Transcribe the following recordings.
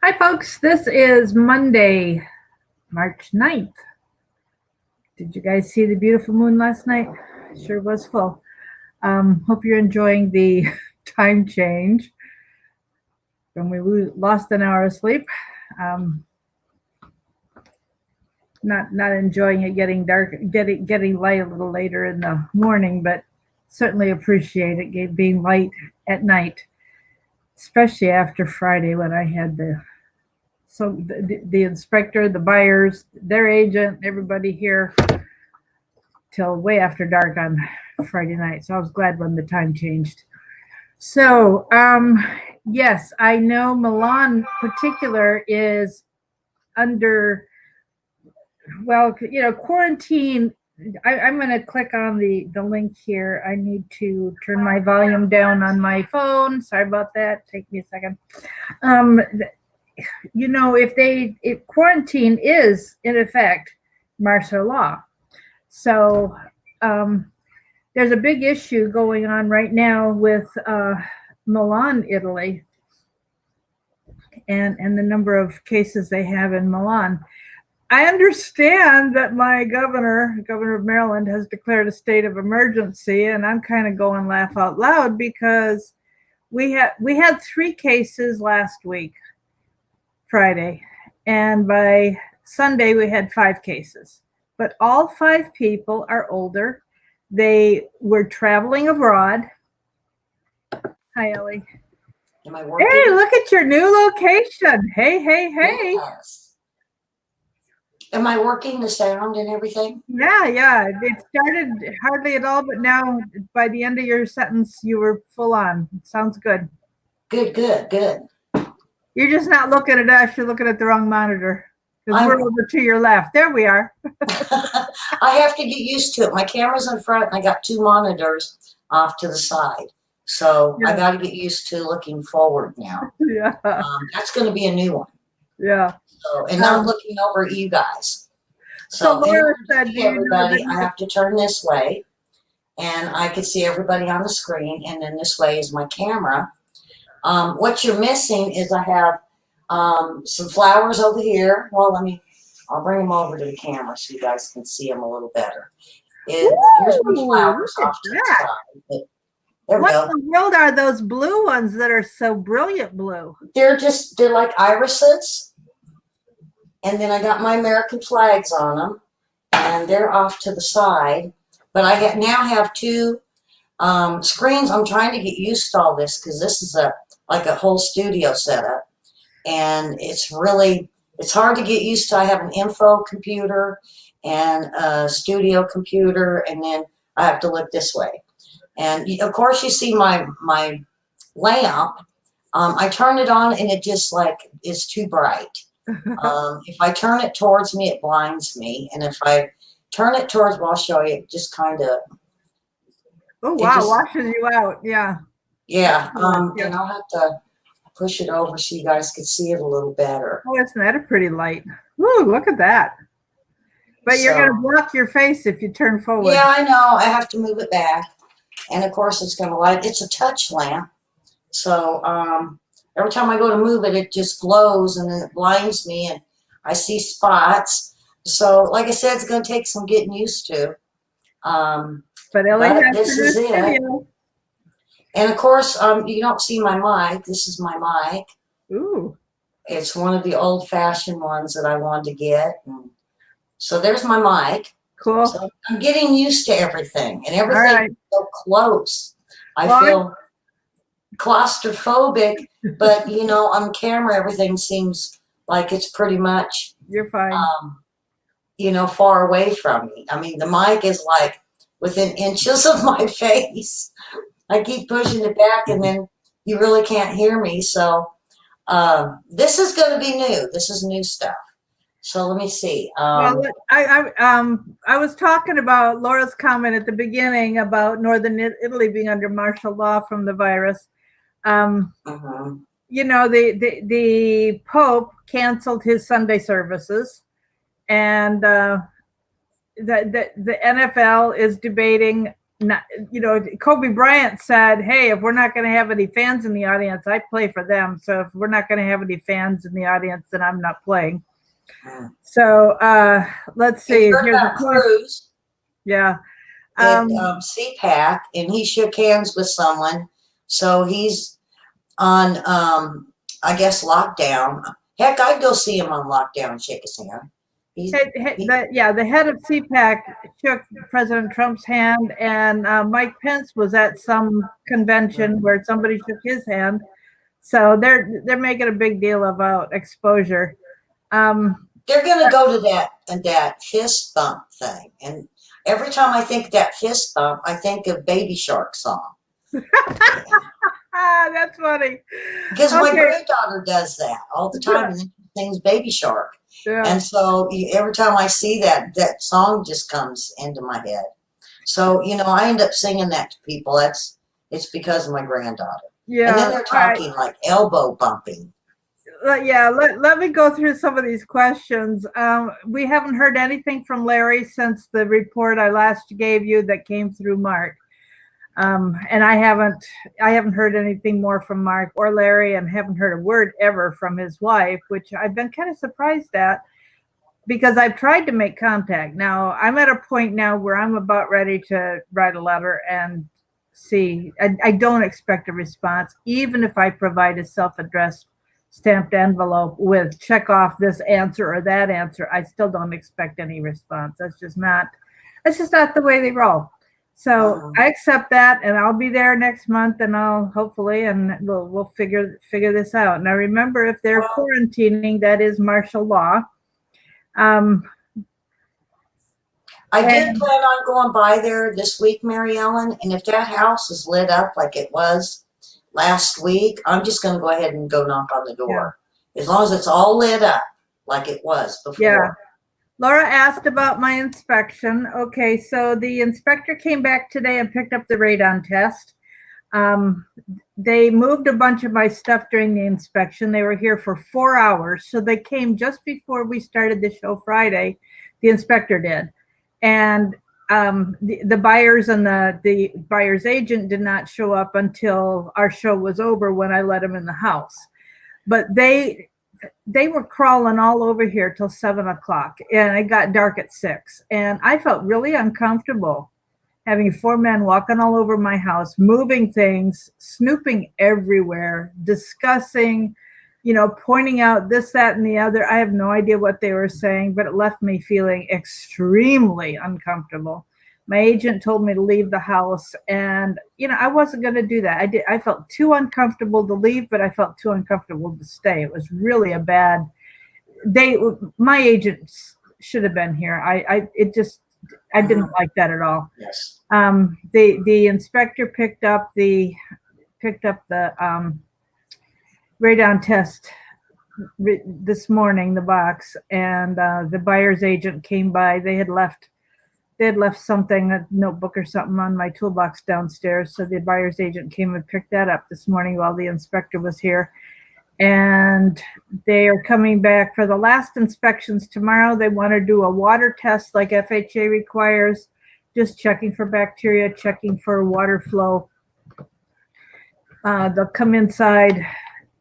Hi, folks. This is Monday, March 9th. Did you guys see the beautiful moon last night? Sure was full. Hope you're enjoying the time change when we lost an hour of sleep. Not enjoying it getting dark, getting light a little later in the morning, but certainly appreciate it being light at night, especially after Friday when I had the inspector, the buyers, their agent, everybody here till way after dark on Friday night. So I was glad when the time changed. So yes, I know Milan particular is under, well, quarantine. I'm going to click on the link here. I need to turn my volume down on my phone. Sorry about that. Take me a second. If quarantine is in effect martial law, so there's a big issue going on right now with Milan, Italy, and the number of cases they have in Milan. I understand that my governor of Maryland, has declared a state of emergency, and I'm kind of going laugh out loud because we had 3 cases last week, Friday, and by Sunday we had 5 cases. But all 5 people are older. They were traveling abroad. Hi, Elly. Am I working? Hey, look at your new location. Hey. Yes. Am I working the sound and everything? Yeah. It started hardly at all, but now by the end of your sentence, you were full on. Sounds good. Good. You're just not looking at us. You're looking at the wrong monitor. Because we're over to your left. There we are. I have to get used to it. My camera's in front, and I got 2 monitors off to the side. So yeah. I got to get used to looking forward now. Yeah. That's going to be a new one. Yeah. So, and not looking over at you guys. So Laura said, everybody, I have to turn this way, and I can see everybody on the screen, and then this way is my camera. What you're missing is I have some flowers over here. Well, I'll bring them over to the camera so you guys can see them a little better. Here's my flowers off to the side. What in the world are those blue ones that are so brilliant blue? They're like irises. And then I got my American flags on them, and they're off to the side. But I now have 2 screens. I'm trying to get used to all this because this is like a whole studio setup. And it's hard to get used to. I have an info computer and a studio computer, and then I have to look this way. And of course you see my lamp. I turn it on and it just is too bright. If I turn it towards me, it blinds me. And if I turn it towards, well, I'll show you, it just kind of. Oh, wow, washes you out. Yeah. Yeah. And I'll have to push it over so you guys can see it a little better. Oh, isn't that a pretty light? Ooh, look at that. But you're going to block your face if you turn forward. Yeah, I know. I have to move it back. And of course it's going to light. It's a touch lamp. So every time I go to move it, it just glows and then it blinds me and I see spots. So like I said, it's going to take some getting used to. But this is it. And of course, you don't see my mic. This is my mic. Ooh. It's one of the old-fashioned ones that I wanted to get. And so there's my mic. Cool. So I'm getting used to everything, and everything is so close. I feel claustrophobic, but on camera, everything seems like it's pretty much you're fine. Far away from me. I mean, the mic is like within inches of my face. I keep pushing it back, and then you really can't hear me. So this is going to be new. This is new stuff. So let me see. Well, I was talking about Laura's comment at the beginning about Northern Italy being under martial law from the virus. The Pope canceled his Sunday services, and the NFL is debating not, Kobe Bryant said, "Hey, if we're not going to have any fans in the audience, I play for them. So if we're not going to have any fans in the audience, then I'm not playing." So let's see. You heard Here's about a question. Cruz Yeah. at CPAC, and he shook hands with someone. So he's on, I guess, lockdown. Heck, I'd go see him on lockdown and shake his hand. The head of CPAC shook President Trump's hand, and Mike Pence was at some convention where somebody shook his hand. So they're making a big deal about exposure. They're going to go to that fist bump thing, and every time I think that fist bump, I think of Baby Shark song. That's funny. Because my granddaughter does that all the time, and then she sings Baby Shark. Yeah. And so every time I see that song just comes into my head. So, I end up singing that to people. It's because of my granddaughter. Yeah. And then they're talking like elbow bumping. Let me go through some of these questions. We haven't heard anything from Larry since the report I last gave you that came through Mark. And I haven't heard anything more from Mark or Larry, and haven't heard a word ever from his wife, which I've been kind of surprised at, because I've tried to make contact. Now I'm at a point now where I'm about ready to write a letter and see. I don't expect a response, even if I provide a self-addressed stamped envelope with check off this answer or that answer. I still don't expect any response. That's just not the way they roll. So I accept that, and I'll be there next month, and we'll figure this out. Now remember, if they're quarantining, that is martial law. I did plan on going by there this week, Mary Ellen, and if that house is lit up like it was last week, I'm just going to go ahead and go knock on the door. Yeah. As long as it's all lit up like it was before. Yeah. Laura asked about my inspection. Okay, so the inspector came back today and picked up the radon test. They moved a bunch of my stuff during the inspection. They were here for 4 hours. So they came just before we started the show Friday. The inspector did. And the buyers and the buyer's agent did not show up until our show was over, when I let them in the house. But they were crawling all over here till 7 o'clock, and it got dark at 6. And I felt really uncomfortable having 4 men walking all over my house, moving things, snooping everywhere, discussing, pointing out this, that, and the other. I have no idea what they were saying, but it left me feeling extremely uncomfortable. My agent told me to leave the house, and I wasn't going to do that. I felt too uncomfortable to leave, but I felt too uncomfortable to stay. It was really a bad day. My agent should have been here. I didn't like that at all. Yes. The inspector picked up the radon test this morning, the box, and the buyer's agent came by. They had left something, a notebook or something, on my toolbox downstairs. So the buyer's agent came and picked that up this morning while the inspector was here. And they are coming back for the last inspections tomorrow. They want to do a water test like FHA requires, just checking for bacteria, checking for water flow. They'll come inside,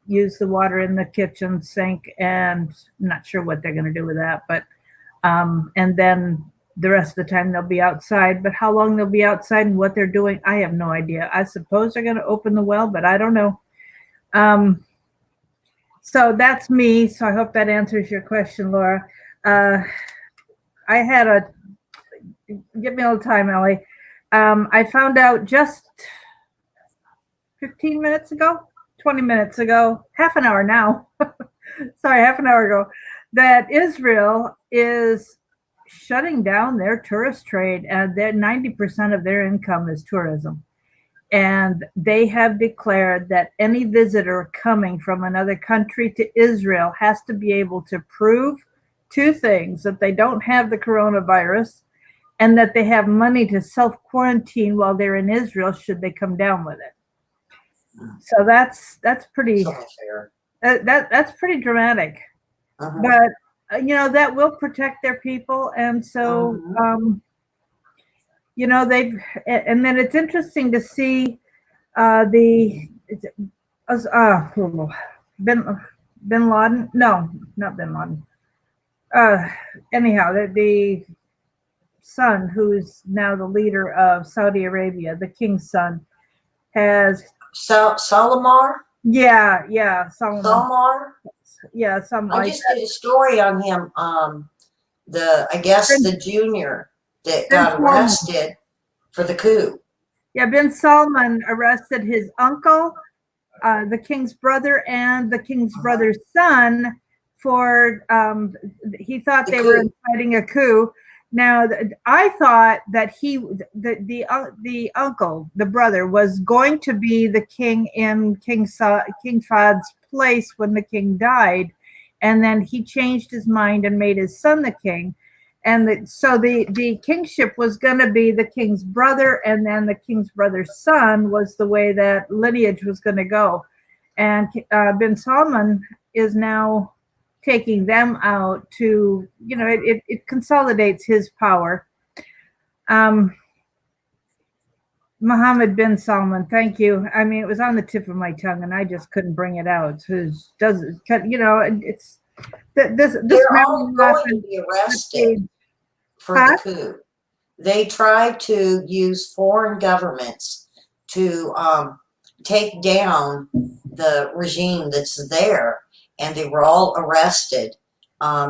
use the water in the kitchen sink, and I'm not sure what they're going to do with that. But and then the rest of the time they'll be outside. But how long they'll be outside and what they're doing, I have no idea. I suppose they're going to open the well, but I don't know. So that's me. So I hope that answers your question, Laura. Give me a little time, Elly. I found out just 15 minutes ago, 20 minutes ago, half an hour now, half an hour ago, that Israel is shutting down their tourist trade, and that 90% of their income is tourism. And they have declared that any visitor coming from another country to Israel has to be able to prove 2 things: that they don't have the coronavirus, and that they have money to self-quarantine while they're in Israel should they come down with it. So that's pretty that's pretty dramatic. But that will protect their people. And so and then it's interesting to see bin bin Laden. No, not bin Laden. Uh, Anyhow, the son who's now the leader of Saudi Arabia, the king's son, has Salomar? Solomon. Salmar? Yeah, something I like just that. did a story on him. I guess the junior that bin got Salman. arrested for the coup. Yeah, bin Salman arrested his uncle, the king's brother, and the king's brother's son for he thought The they were coup. inciting a coup. Now, I thought that the uncle, the brother, was going to be the king in King Fahd's place when the king died, and then he changed his mind and made his son the king. And so the kingship was going to be the king's brother, and then the king's brother's son was the way that lineage was going to go. And bin Salman is now taking them out to, it consolidates his power. Mohammed bin Salman, thank you. I mean, it was on the tip of my tongue, and I just couldn't bring it out. It's this They're all memory loss. going to be arrested for the coup. They tried to use foreign governments to take down the regime that's there, and they were all arrested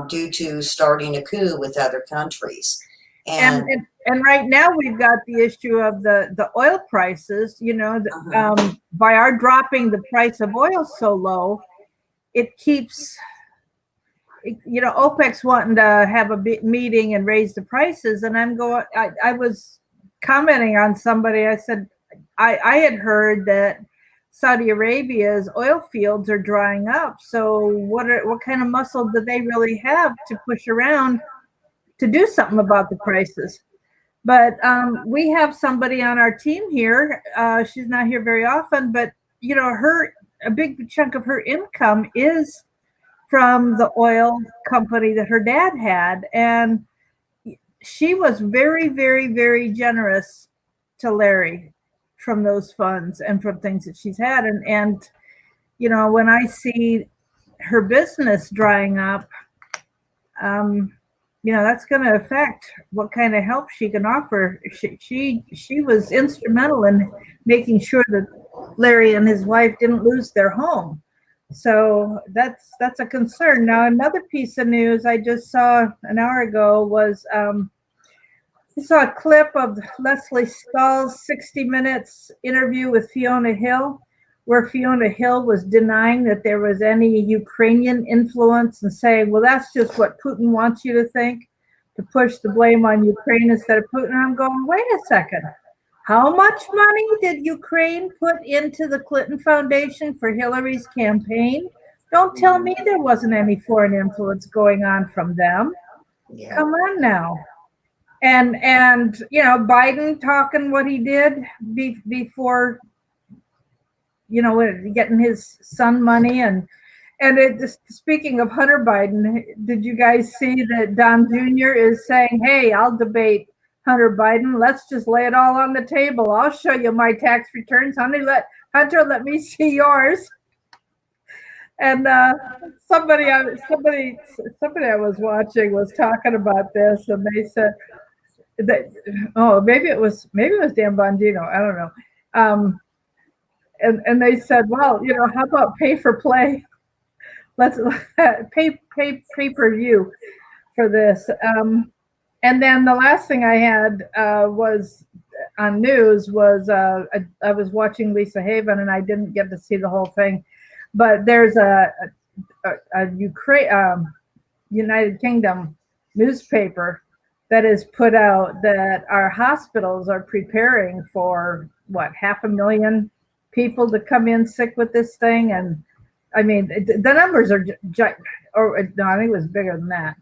due to starting a coup with other countries. And right now we've got the issue of the oil prices. By our dropping the price of oil so low, it keeps, OPEC's wanting to have a meeting and raise the prices. And I was commenting on somebody. I said, I had heard that Saudi Arabia's oil fields are drying up. So what kind of muscle do they really have to push around to do something about the prices? But we have somebody on our team here. She's not here very often, but a big chunk of her income is from the oil company that her dad had, and she was very, very, very generous to Larry from those funds and from things that she's had. And when I see her business drying up, that's going to affect what kind of help she can offer. She was instrumental in making sure that Larry and his wife didn't lose their home. So that's a concern. Now, another piece of news I just saw an hour ago was I saw a clip of Leslie Stahl's 60 Minutes interview with Fiona Hill, where Fiona Hill was denying that there was any Ukrainian influence and saying, well, that's just what Putin wants you to think, to push the blame on Ukraine instead of Putin. I'm going, wait a second. How much money did Ukraine put into the Clinton Foundation for Hillary's campaign? Don't tell me there wasn't any foreign influence going on from them. Yeah. Come on now. And Biden talking what he did before, getting his son money. And speaking of Hunter Biden, did you guys see that Don Jr. is saying, hey, I'll debate Hunter Biden. Let's just lay it all on the table. I'll show you my tax returns. Hunter, let me see yours. And somebody I was watching was talking about this, and they said that, maybe it was Dan Bongino. I don't know. And they said, well, how about pay for play? Let's pay per view for this. And then the last thing I had was on news was I was watching Lisa Haven, and I didn't get to see the whole thing, but there's a United Kingdom newspaper that is put out that our hospitals are preparing for 500,000 people to come in sick with this thing. And I mean, the numbers are no, I think it was bigger than that,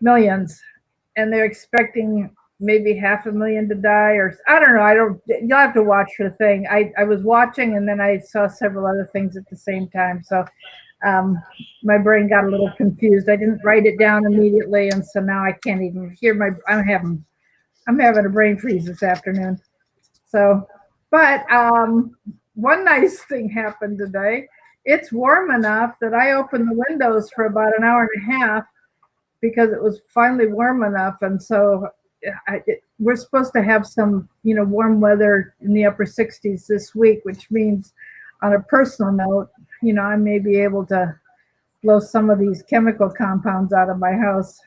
millions. And they're expecting maybe 500,000 to die, or I don't know. You'll have to watch the thing. I was watching, and then I saw several other things at the same time. So my brain got a little confused. I didn't write it down immediately, and so now I can't even hear I'm having I'm having a brain freeze this afternoon. So, but one nice thing happened today. It's warm enough that I opened the windows for about an hour and a half because it was finally warm enough. And so we're supposed to have some, warm weather in the upper 60s this week, which means on a personal note, I may be able to blow some of these chemical compounds out of my house.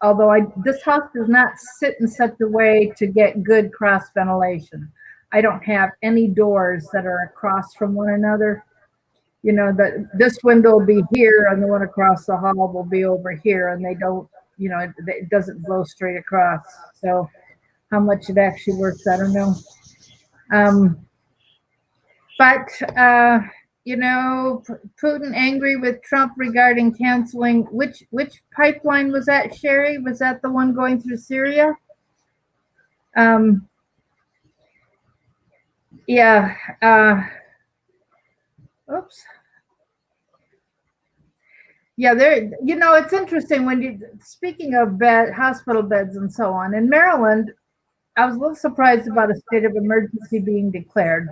Although this house does not sit in such a way to get good cross ventilation. I don't have any doors that are across from one another. That this window will be here and the one across the hall will be over here, and they don't, it doesn't blow straight across. So how much it actually works, I don't know. But Putin angry with Trump regarding canceling which pipeline was that, Sherry? Was that the one going through Syria? Yeah. Oops. Yeah, there. It's interesting when speaking of hospital beds and so on. In Maryland, I was a little surprised about a state of emergency being declared.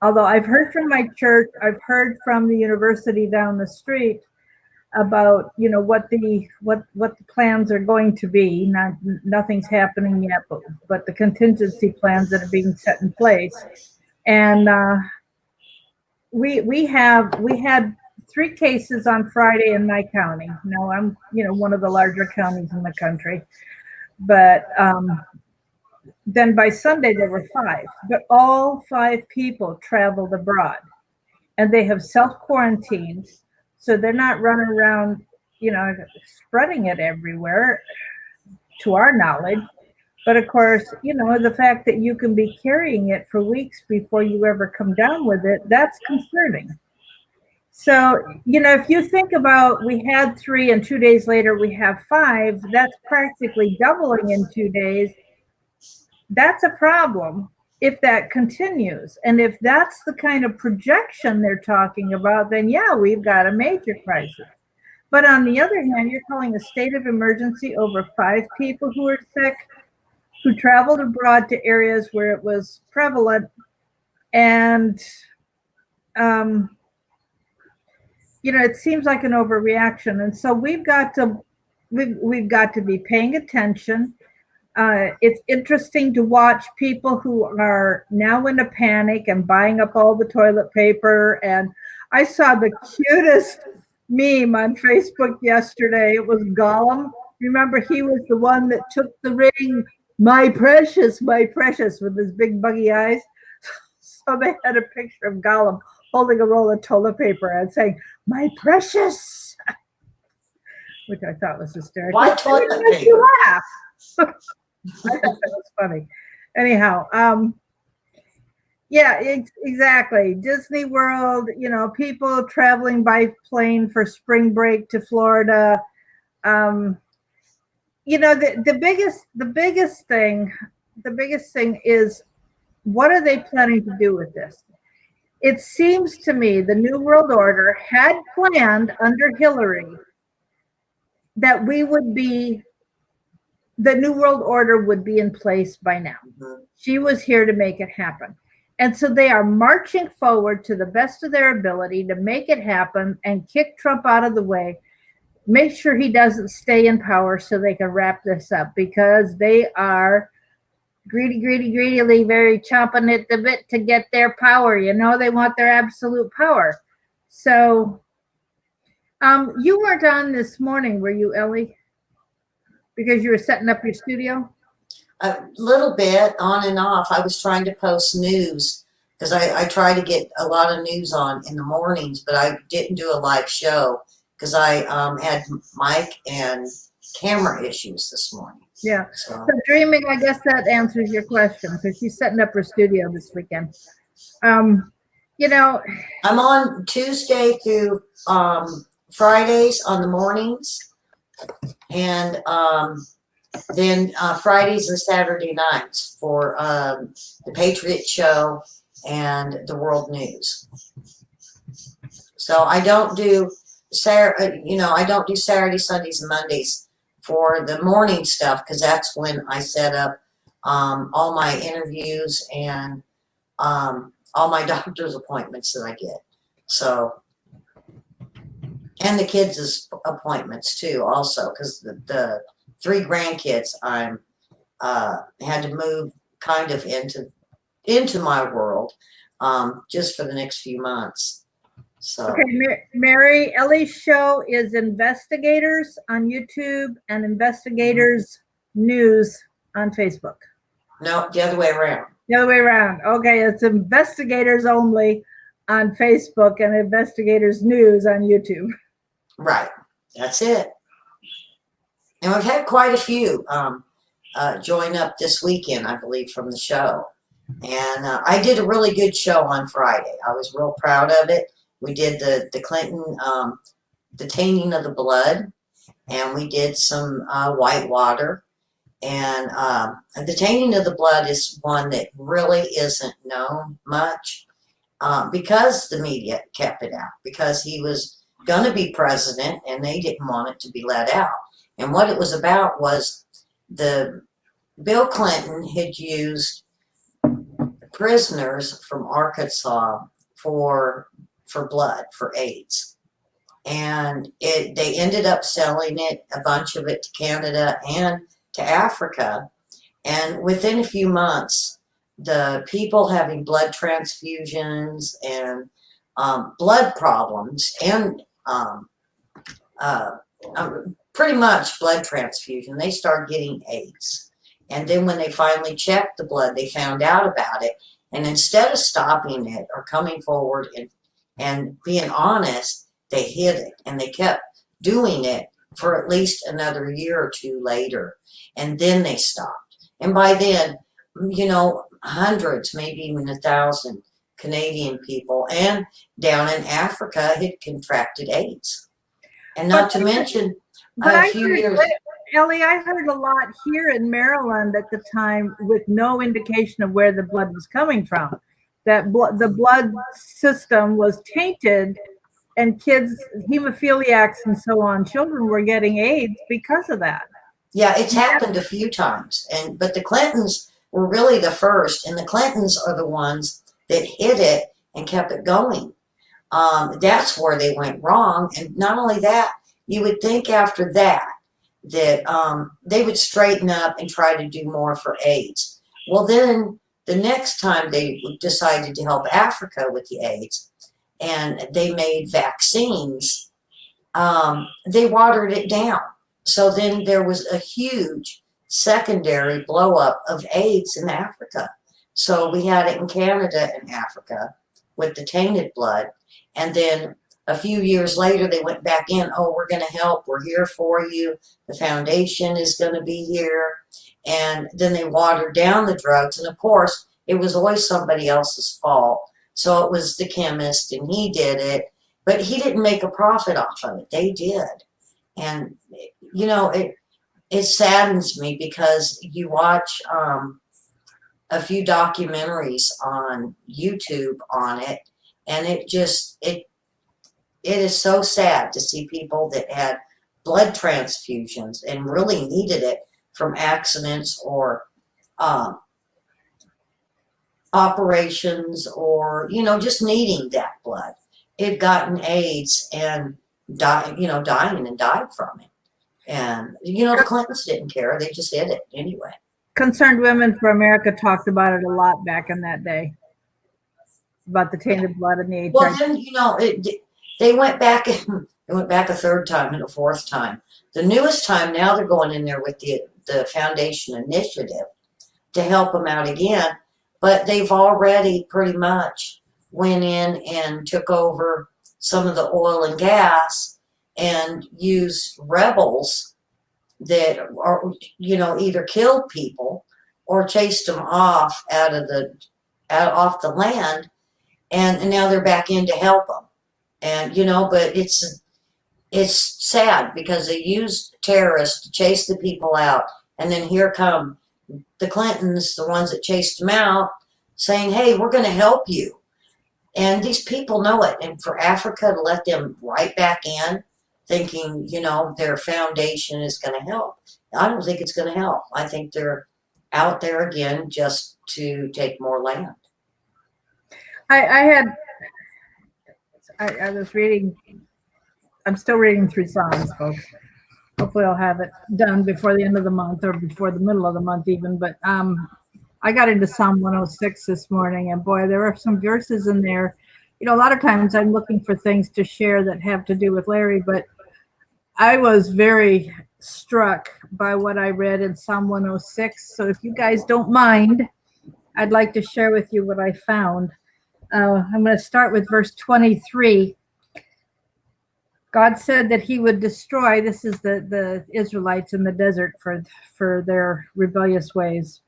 Although I've heard from my church, I've heard from the university down the street about what the plans are going to be. Nothing's happening yet, but the contingency plans that are being set in place. And we had 3 cases on Friday in my county. Now I'm one of the larger counties in the country, but then by Sunday there were 5, but all 5 people traveled abroad, and they have self-quarantined, so they're not running around, spreading it everywhere, to our knowledge. But of course, the fact that you can be carrying it for weeks before you ever come down with it, that's concerning. So, if you think about, we had 3 and 2 days later we have 5, that's practically doubling in 2 days. That's a problem if that continues. And if that's the kind of projection they're talking about, then yeah, we've got a major crisis. But on the other hand, you're calling a state of emergency over 5 people who are sick, who traveled abroad to areas where it was prevalent. And, it seems like an overreaction. And so we've got to be paying attention. It's interesting to watch people who are now in a panic and buying up all the toilet paper. And I saw the cutest meme on Facebook yesterday. It was Gollum. Remember, he was the one that took the ring, my precious, with his big buggy eyes. So they had a picture of Gollum holding a roll of toilet paper and saying, my precious, which I thought was hysterical. Why toilet paper? You laugh. I thought that was funny. Anyhow, yeah, exactly. Disney World, people traveling by plane for spring break to Florida. The biggest thing is, what are they planning to do with this? It seems to me the New World Order had planned under Hillary that the New World Order would be in place by now. Mm-hmm. She was here to make it happen. And so they are marching forward to the best of their ability to make it happen and kick Trump out of the way, make sure he doesn't stay in power so they can wrap this up, because they are greedily, very chomping at the bit to get their power. They want their absolute power. So you weren't on this morning, were you, Elly? Because you were setting up your studio? A little bit on and off. I was trying to post news because I try to get a lot of news on in the mornings, but I didn't do a live show because I had mic and camera issues this morning. Yeah. So dreaming, I guess that answers your question, because she's setting up her studio this weekend. I'm on Tuesday through Fridays on the mornings, and then Fridays and Saturday nights for the Patriot Show and the World News. So I don't do I don't do Saturday, Sundays, and Mondays for the morning stuff, because that's when I set up all my interviews and all my doctor's appointments that I get. So, and the kids' appointments too, also, because the 3 grandkids I'm had to move kind of into my world just for the next few months. So Okay, Mary, Elly's show is Investigators on YouTube and Investigators News on Facebook. no, the other way around. The other way around. Okay, it's Investigators only on Facebook and Investigators News on YouTube. Right, that's it. And we've had quite a few join up this weekend, I believe, from the show. And I did a really good show on Friday. I was real proud of it. We did the Clinton, the tainting of the blood, and we did some white water. And the tainting of the blood is one that really isn't known much because the media kept it out, because he was going to be president and they didn't want it to be let out. And what it was about was Bill Clinton had used prisoners from Arkansas for blood, for AIDS. And they ended up selling it, a bunch of it, to Canada and to Africa. And within a few months, the people having blood transfusions and blood problems and pretty much blood transfusion, they started getting AIDS. And then when they finally checked the blood, they found out about it. And instead of stopping it or coming forward and being honest, they hid it. And they kept doing it for at least another year or two later. And then they stopped. And by then, you know, hundreds, maybe even 1,000 Canadian people and down in Africa had contracted AIDS. And not to mention a few years. Elly, I heard a lot here in Maryland at the time with no indication of where the blood was coming from. That the blood system was tainted, and kids, hemophiliacs and so on, children were getting AIDS because of that. Yeah, it's happened a few times, but the Clintons were really the first, and the Clintons are the ones that hid it and kept it going. That's where they went wrong. And not only that, you would think after that they would straighten up and try to do more for AIDS. Well, then the next time they decided to help Africa with the AIDS and they made vaccines, they watered it down. So then there was a huge secondary blow up of AIDS in Africa. So we had it in Canada and Africa with the tainted blood. And then a few years later, they went back in. Oh, we're going to help. We're here for you. The foundation is going to be here. And then they watered down the drugs. And of course, it was always somebody else's fault. So it was the chemist and he did it. But he didn't make a profit off of it. They did. And, you know, it saddens me because you watch a few documentaries on YouTube on it. And it is so sad to see people that had blood transfusions and really needed it from accidents or operations or, you know, just needing that blood. It gotten AIDS and dying and died from it. And, you know, the Clintons didn't care. They just did it anyway. Concerned Women for America talked about it a lot back in that day, about the tainted blood and the HIV. Well, then, you know, they went back. They went back a third time and a fourth time. The newest time, now they're going in there with the foundation initiative to help them out again. But they've already pretty much went in and took over some of the oil and gas and used rebels that are, you know, either killed people or chased them off off the land. And now they're back in to help them. And, you know, but it's sad because they used terrorists to chase the people out. And then here come the Clintons, the ones that chased them out, saying, hey, we're going to help you. And these people know it. And for Africa to let them right back in thinking, their foundation is going to help. I don't think it's going to help. I think they're out there again just to take more land. I was reading, I'm still reading through Psalms, folks. Hopefully I'll have it done before the end of the month or before the middle of the month even. But I got into Psalm 106 this morning, and boy, there are some verses in there. A lot of times I'm looking for things to share that have to do with Larry, but I was very struck by what I read in Psalm 106. So if you guys don't mind, I'd like to share with you what I found. I'm going to start with verse 23. God said that he would destroy, this is the Israelites in the desert for their rebellious ways.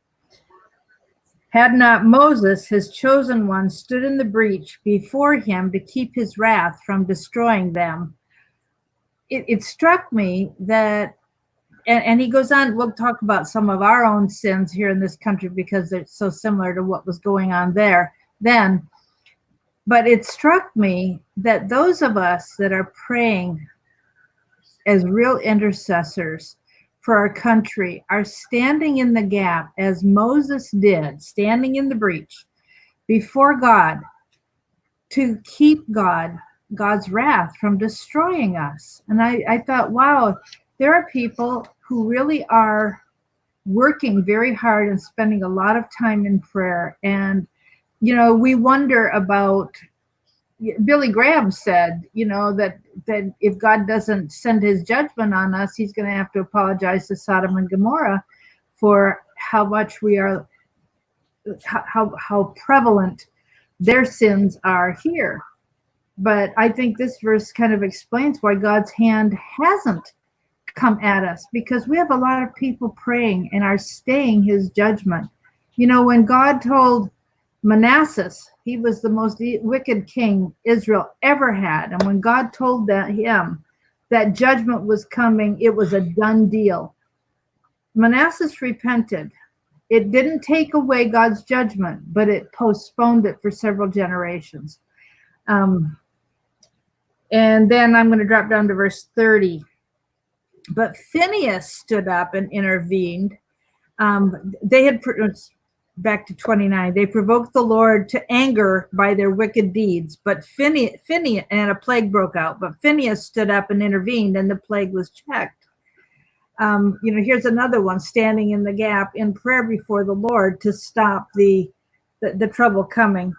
Had not Moses, his chosen one, stood in the breach before him to keep his wrath from destroying them. It struck me that, and he goes on, we'll talk about some of our own sins here in this country because they're so similar to what was going on there then. But it struck me that those of us that are praying as real intercessors for our country are standing in the gap as Moses did, standing in the breach before God to keep God's wrath from destroying us. And I thought, wow, there are people who really are working very hard and spending a lot of time in prayer. And we wonder about, Billy Graham said, that if God doesn't send his judgment on us, he's going to have to apologize to Sodom and Gomorrah for how much we are, how prevalent their sins are here. But I think this verse kind of explains why God's hand hasn't come at us, because we have a lot of people praying and are staying his judgment. When God told Manasseh, he was the most wicked king Israel ever had. And when God told him that judgment was coming, it was a done deal. Manasseh repented. It didn't take away God's judgment, but it postponed it for several generations. And then I'm going to drop down to verse 30. But Phinehas stood up and intervened. They had, back to 29, they provoked the Lord to anger by their wicked deeds. But Phinehas, and a plague broke out. But Phinehas stood up and intervened, and the plague was checked. Here's another one, standing in the gap in prayer before the Lord to stop the trouble coming.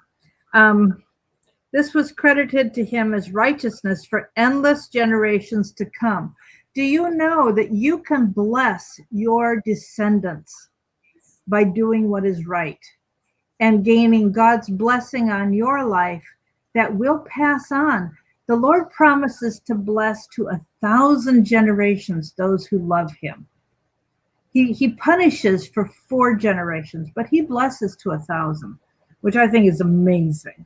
This was credited to him as righteousness for endless generations to come. Do you know that you can bless your descendants by doing what is right and gaining God's blessing on your life that will pass on? The Lord promises to bless to 1,000 generations those who love him. He punishes for 4 generations, but he blesses to 1,000, which I think is amazing.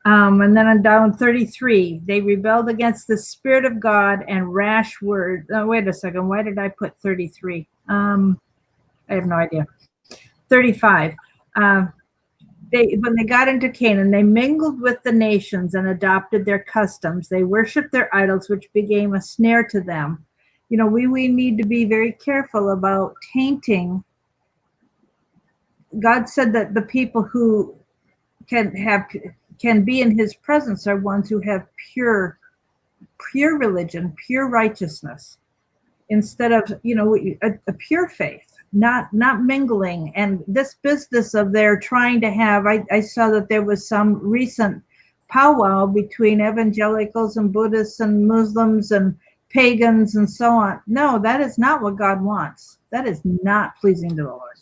And then on down 33, they rebelled against the Spirit of God and rash words. Oh, wait a second. Why did I put 33? I have no idea. 35. When they got into Canaan, they mingled with the nations and adopted their customs. They worshiped their idols, which became a snare to them. We need to be very careful about tainting. God said that the people who can be in his presence are ones who have pure religion, pure righteousness, instead of a pure faith, not mingling. And this business of their trying to have, I saw that there was some recent powwow between evangelicals and Buddhists and Muslims and pagans and so on. No, that is not what God wants. That is not pleasing to the Lord.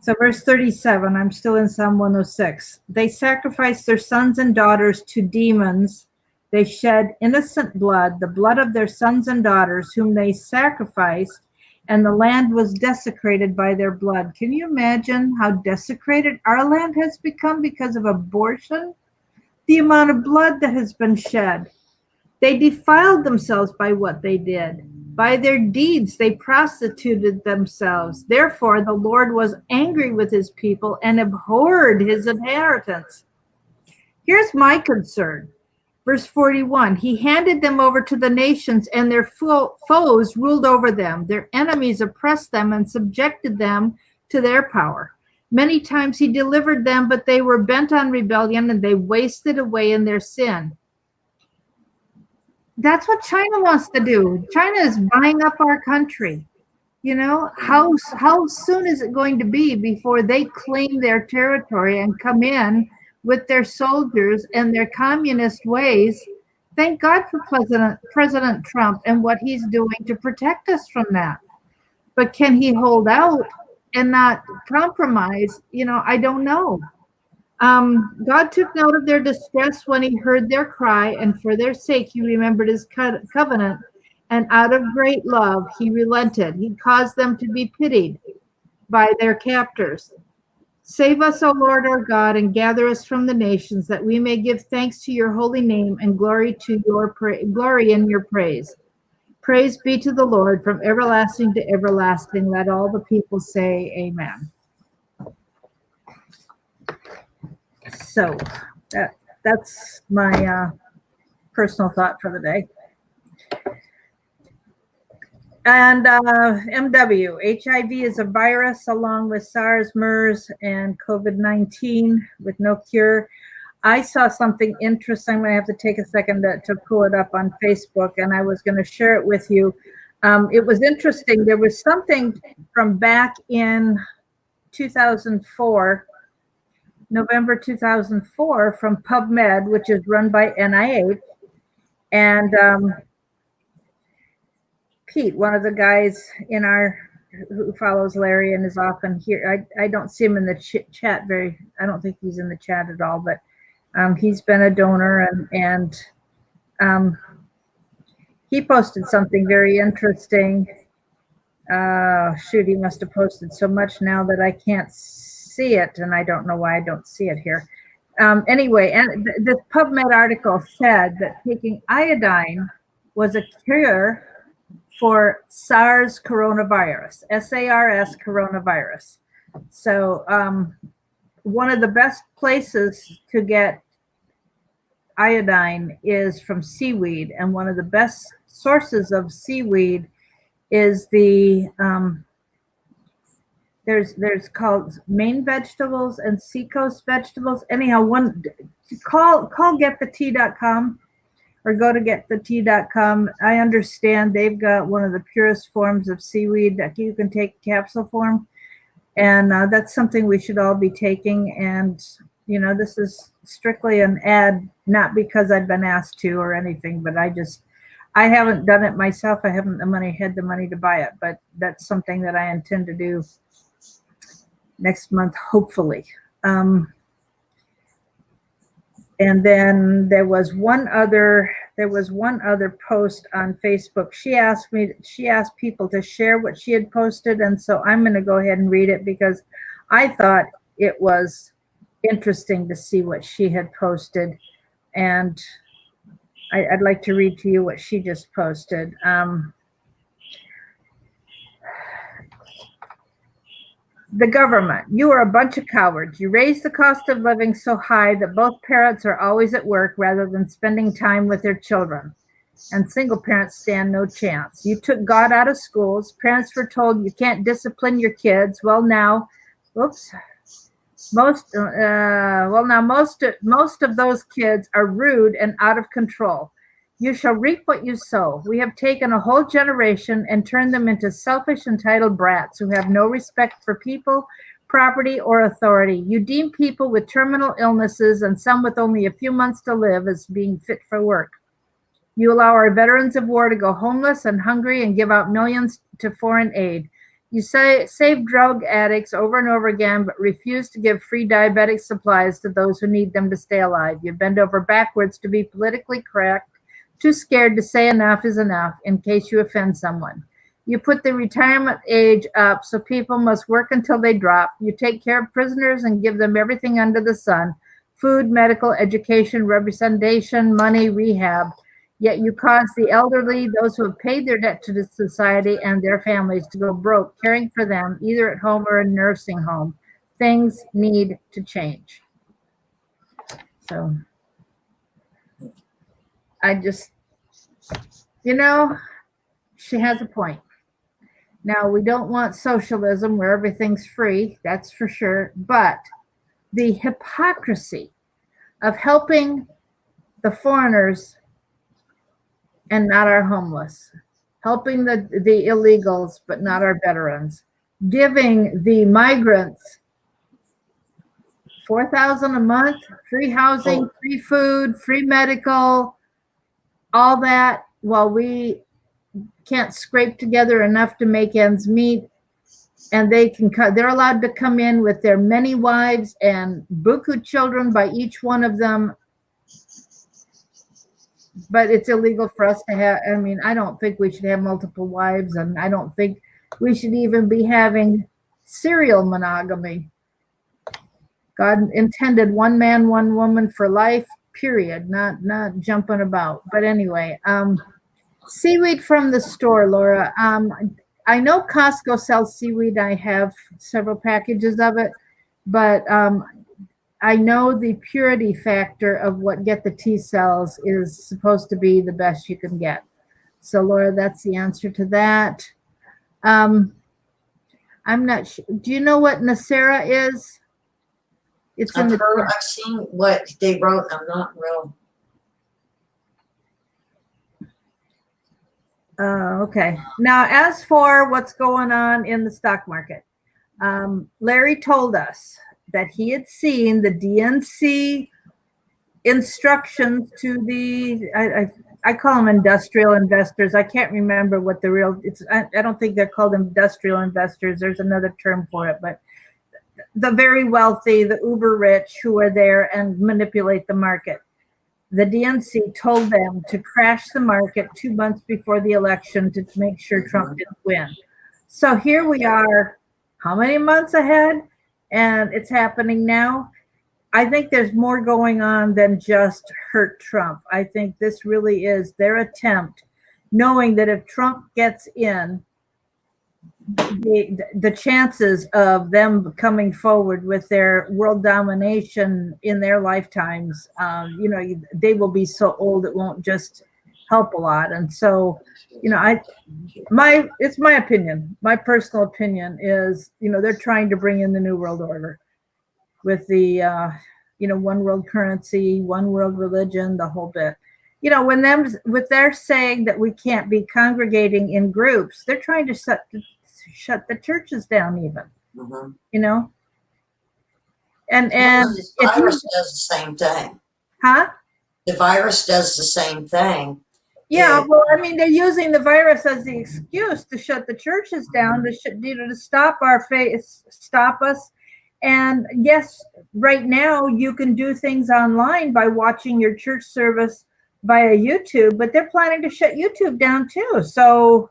So verse 37, I'm still in Psalm 106. They sacrificed their sons and daughters to demons. They shed innocent blood, the blood of their sons and daughters, whom they sacrificed, and the land was desecrated by their blood. Can you imagine how desecrated our land has become because of abortion? The amount of blood that has been shed. They defiled themselves by what they did. By their deeds, they prostituted themselves. Therefore, the Lord was angry with his people and abhorred his inheritance. Here's my concern. Verse 41, he handed them over to the nations, and their foes ruled over them. Their enemies oppressed them and subjected them to their power. Many times he delivered them, but they were bent on rebellion, and they wasted away in their sin. That's what China wants to do. China is buying up our country. You know, how soon is it going to be before they claim their territory and come in with their soldiers and their communist ways? Thank God for President Trump and what he's doing to protect us from that. But can he hold out and not compromise? You know, I don't know. God took note of their distress when he heard their cry, and for their sake he remembered his covenant. And out of great love, he relented. He caused them to be pitied by their captors. Save us, O Lord our God, and gather us from the nations, that we may give thanks to your holy name and glory in your praise. Praise be to the Lord from everlasting to everlasting. Let all the people say amen. So that's my personal thought for the day. And MW, HIV is a virus along with SARS, MERS, and COVID-19 with no cure. I saw something interesting. I'm going to have to take a second to pull it up on Facebook, and I was going to share it with you. It was interesting. There was something from back in 2004, November 2004, from PubMed, which is run by NIH. And Pete, one of the guys in who follows Larry and is often here. I don't see him in the chat I don't think he's in the chat at all, but he's been a donor, and he posted something very interesting. Shoot, he must have posted so much now that I can't see it, and I don't know why I don't see it here. Anyway, and this PubMed article said that taking iodine was a cure for SARS coronavirus, SARS coronavirus. So one of the best places to get iodine is from seaweed, and one of the best sources of seaweed is the there's called Maine vegetables and seacoast vegetables. Anyhow, call getthetea.com or go to getthetea.com. I understand they've got one of the purest forms of seaweed that you can take capsule form, and that's something we should all be taking. And you know, this is strictly an ad, not because I've been asked to or anything, but I haven't done it myself. I haven't had the money to buy it, but that's something that I intend to do next month, hopefully. And then there was one other post on Facebook. She asked people to share what she had posted, and so I'm going to go ahead and read it because I thought it was interesting to see what she had posted, and I'd like to read to you what she just posted. The government, you are a bunch of cowards. You raise the cost of living so high that both parents are always at work rather than spending time with their children. And single parents stand no chance. You took God out of schools. Parents were told you can't discipline your kids. Well, now, most of those kids are rude and out of control. You shall reap what you sow. We have taken a whole generation and turned them into selfish, entitled brats who have no respect for people, property, or authority. You deem people with terminal illnesses and some with only a few months to live as being fit for work. You allow our veterans of war to go homeless and hungry and give out millions to foreign aid. You save drug addicts over and over again, but refuse to give free diabetic supplies to those who need them to stay alive. You bend over backwards to be politically correct, too scared to say enough is enough in case you offend someone. You put the retirement age up so people must work until they drop. You take care of prisoners and give them everything under the sun: food, medical, education, representation, money, rehab. Yet you cause the elderly, those who have paid their debt to the society and their families, to go broke caring for them, either at home or in nursing home. Things need to change. So I just, you know, she has a point. Now, we don't want socialism where everything's free, that's for sure. But the hypocrisy of helping the foreigners and not our homeless, helping the illegals but not our veterans, giving the migrants $4,000 a month, free housing, free food, free medical, all that, while we can't scrape together enough to make ends meet. And they're allowed to come in with their many wives and buku children by each one of them. But it's illegal for us to have, I mean, I don't think we should have multiple wives, and I don't think we should even be having serial monogamy. God intended one man, one woman for life, period, not jumping about. But anyway, seaweed from the store, Laura. I know Costco sells seaweed. I have several packages of it, but I know the purity factor of what Get the Tea sells is supposed to be the best you can get. So, Laura, that's the answer to that. I'm not sure. Do you know what Nacera is? It's in I've seen what they wrote. I'm not real. Okay. Now, as for what's going on in the stock market, Larry told us that he had seen the DNC instructions to the, I call them industrial investors. I can't remember what the real, I don't think they're called industrial investors. There's another term for it, but the very wealthy, the uber rich who are there and manipulate the market. The DNC told them to crash the market 2 months before the election to make sure Trump didn't win. So here we are, how many months ahead? And it's happening now. I think there's more going on than just hurt Trump. I think this really is their attempt, knowing that if Trump gets in, the chances of them coming forward with their world domination in their lifetimes, they will be so old it won't just help a lot. And so, it's my opinion. My personal opinion is, they're trying to bring in the New World Order with the, one world currency, one world religion, the whole bit. When they're saying that we can't be congregating in groups, they're trying to shut the churches down even, and the virus does the same thing. The virus does the same thing. Yeah, well, I mean, they're using the virus as the excuse to shut the churches down, to stop stop us. And yes, right now you can do things online by watching your church service via YouTube, but they're planning to shut YouTube down too. So,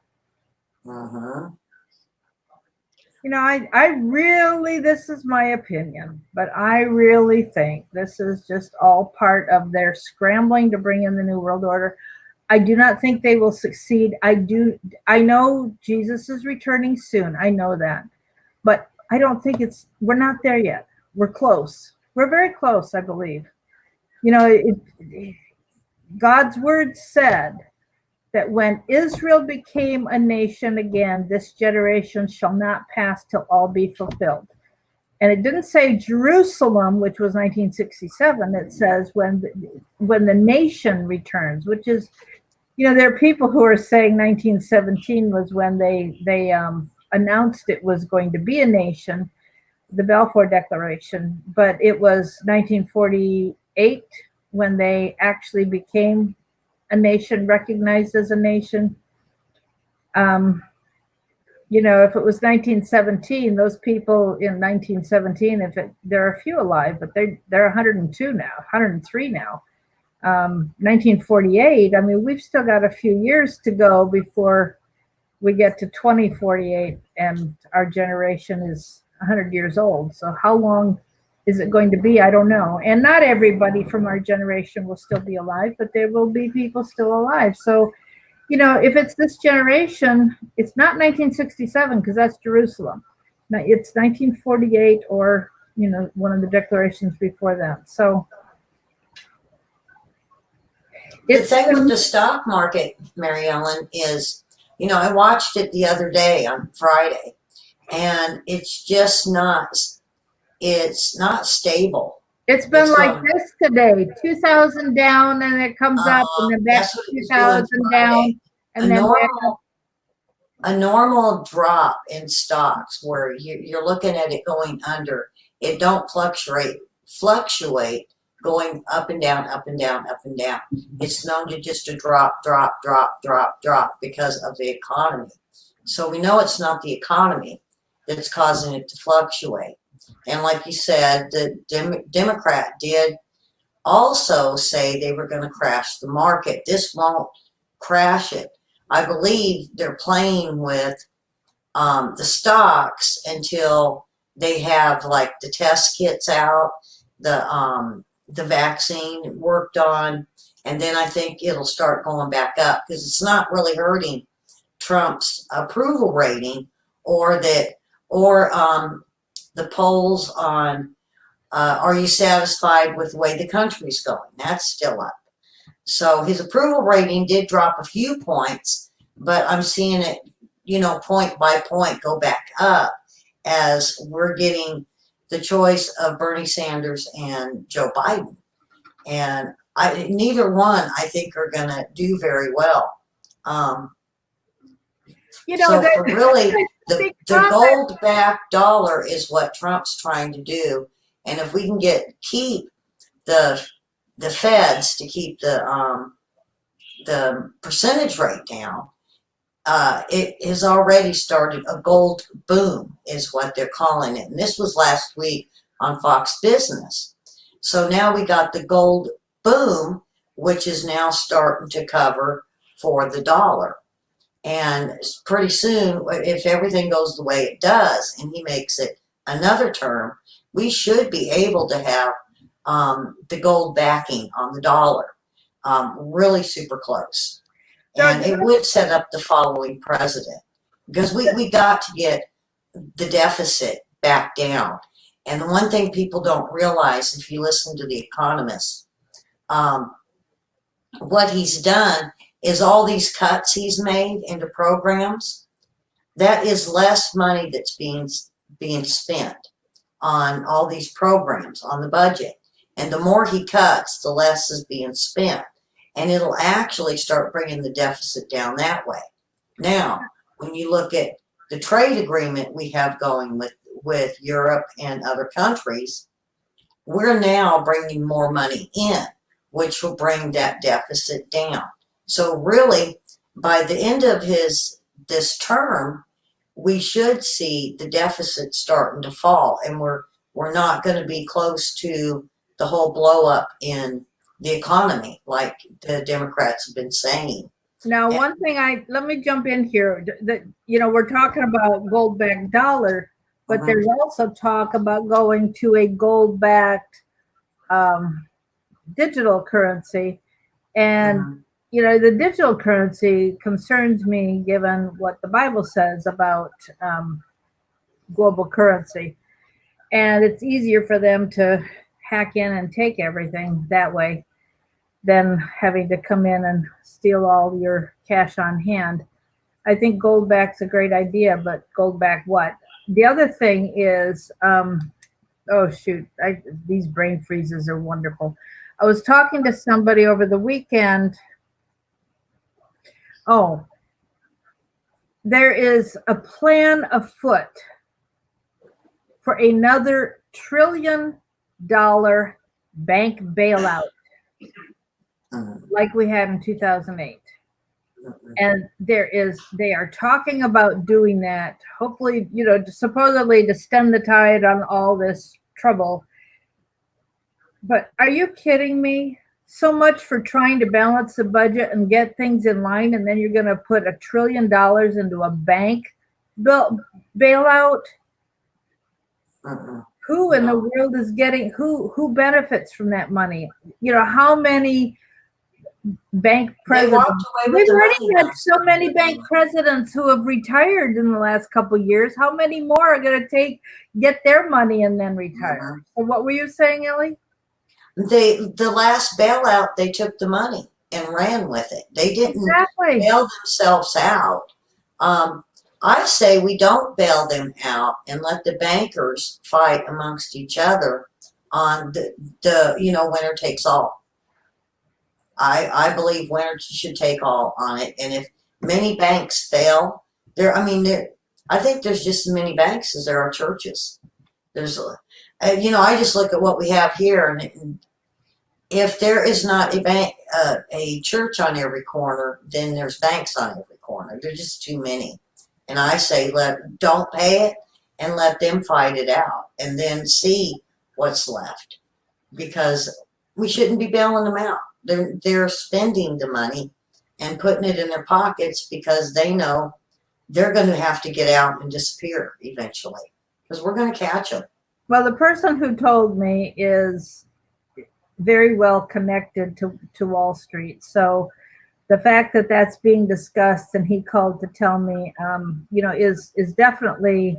I really, this is my opinion, but I really think this is just all part of their scrambling to bring in the New World Order. I do not think they will succeed. I know Jesus is returning soon. I know that, but I don't think we're not there yet. We're close. We're very close, I believe. God's word said that when Israel became a nation again, this generation shall not pass till all be fulfilled. And it didn't say Jerusalem, which was 1967. It says when the nation returns, which is, there are people who are saying 1917 was when they announced it was going to be a nation, the Balfour Declaration, but it was 1948 when they actually became a nation, recognized as a nation. If it was 1917, those people in 1917, there are a few alive, but they're 102 now, 103 now. 1948, I mean, we've still got a few years to go before we get to 2048, and our generation is 100 years old. So how long is it going to be? I don't know. And not everybody from our generation will still be alive, but there will be people still alive. So, if it's this generation, it's not 1967 because that's Jerusalem. Now, it's 1948 or, one of the declarations before that. So The thing with the stock market, Mary Ellen, is, I watched it the other day on Friday, and it's not stable. It's been like this today, 2,000 down, and it comes up, and then back That's to what it was 2,000 doing down, Friday. and then back up. A normal drop in stocks where you're looking at it going under, it don't fluctuate going up and down, up and down, up and down. It's known to just to drop because of the economy. So we know it's not the economy that's causing it to fluctuate. And like you said, the Democrat did also say they were going to crash the market. This won't crash it. I believe they're playing with the stocks until they have like the test kits out, the vaccine worked on, and then I think it'll start going back up because it's not really hurting Trump's approval rating or the polls on are you satisfied with the way the country's going? That's still up. So his approval rating did drop a few points, but I'm seeing it, point by point go back up as we're getting the choice of Bernie Sanders and Joe Biden. And neither one, I think, are going to do very well. The gold-backed dollar is what Trump's trying to do. And if we can keep the feds to keep the percentage rate down, it has already started a gold boom, is what they're calling it. And this was last week on Fox Business. So now we got the gold boom, which is now starting to cover for the dollar. And pretty soon, if everything goes the way it does, and he makes it another term, we should be able to have the gold backing on the dollar, really super close. And it would set up the following president, because we got to get the deficit back down. And the one thing people don't realize, if you listen to the economists, what he's done is all these cuts he's made into programs, that is less money that's being spent on all these programs on the budget. And the more he cuts, the less is being spent. And it'll actually start bringing the deficit down that way. Now, when you look at the trade agreement we have going with Europe and other countries, we're now bringing more money in, which will bring that deficit down. So really, by the end of this term, we should see the deficit starting to fall, and we're not going to be close to the whole blow up in the economy like the Democrats have been saying. Now, one thing let me jump in here. That we're talking about gold-backed dollar, but there's also talk about going to a gold-backed digital currency, and the digital currency concerns me given what the Bible says about global currency. And it's easier for them to hack in and take everything that way than having to come in and steal all your cash on hand. I think gold back's a great idea, but gold back what? The other thing is, oh shoot, these brain freezes are wonderful. I was talking to somebody over the weekend. Oh, there is a plan afoot for another $1 trillion bank bailout like we had in 2008. And they are talking about doing that, hopefully, supposedly to stem the tide on all this trouble. But are you kidding me? So much for trying to balance the budget and get things in line, and then you're going to put $1 trillion into a bank bailout? Who in the world is getting, who benefits from that money? How many bank presidents? We've already had so many bank presidents who have retired in the last couple of years. How many more are going to get their money and then retire? So what were you saying, Elly? The last bailout, they took the money. and ran with it. They didn't Exactly. bail themselves out. Um, I say we don't bail them out and let the bankers fight amongst each other on the winner takes all. I believe winner should take all on it. And if many banks fail, I think there's just as many banks as there are churches. I just look at what we have here, and if there is not a bank, a church on every corner, then there's banks on every corner. There's just too many. And I say, don't pay it and let them fight it out, and then see what's left, because we shouldn't be bailing them out. They're spending the money and putting it in their pockets because they know they're going to have to get out and disappear eventually, because we're going to catch them. Well, the person who told me is very well connected to Wall Street. So the fact that that's being discussed and he called to tell me, is definitely,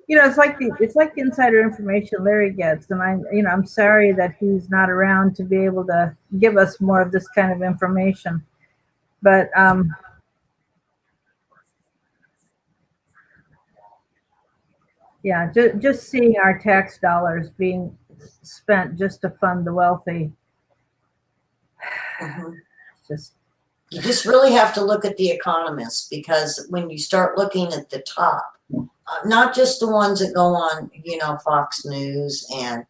it's like the insider information Larry gets. And I'm sorry that he's not around to be able to give us more of this kind of information. But yeah, just seeing our tax dollars being spent just to fund the wealthy. Mm-hmm. Just You just really have to look at the economists, because when you start looking at the top, not just the ones that go on, Fox News and,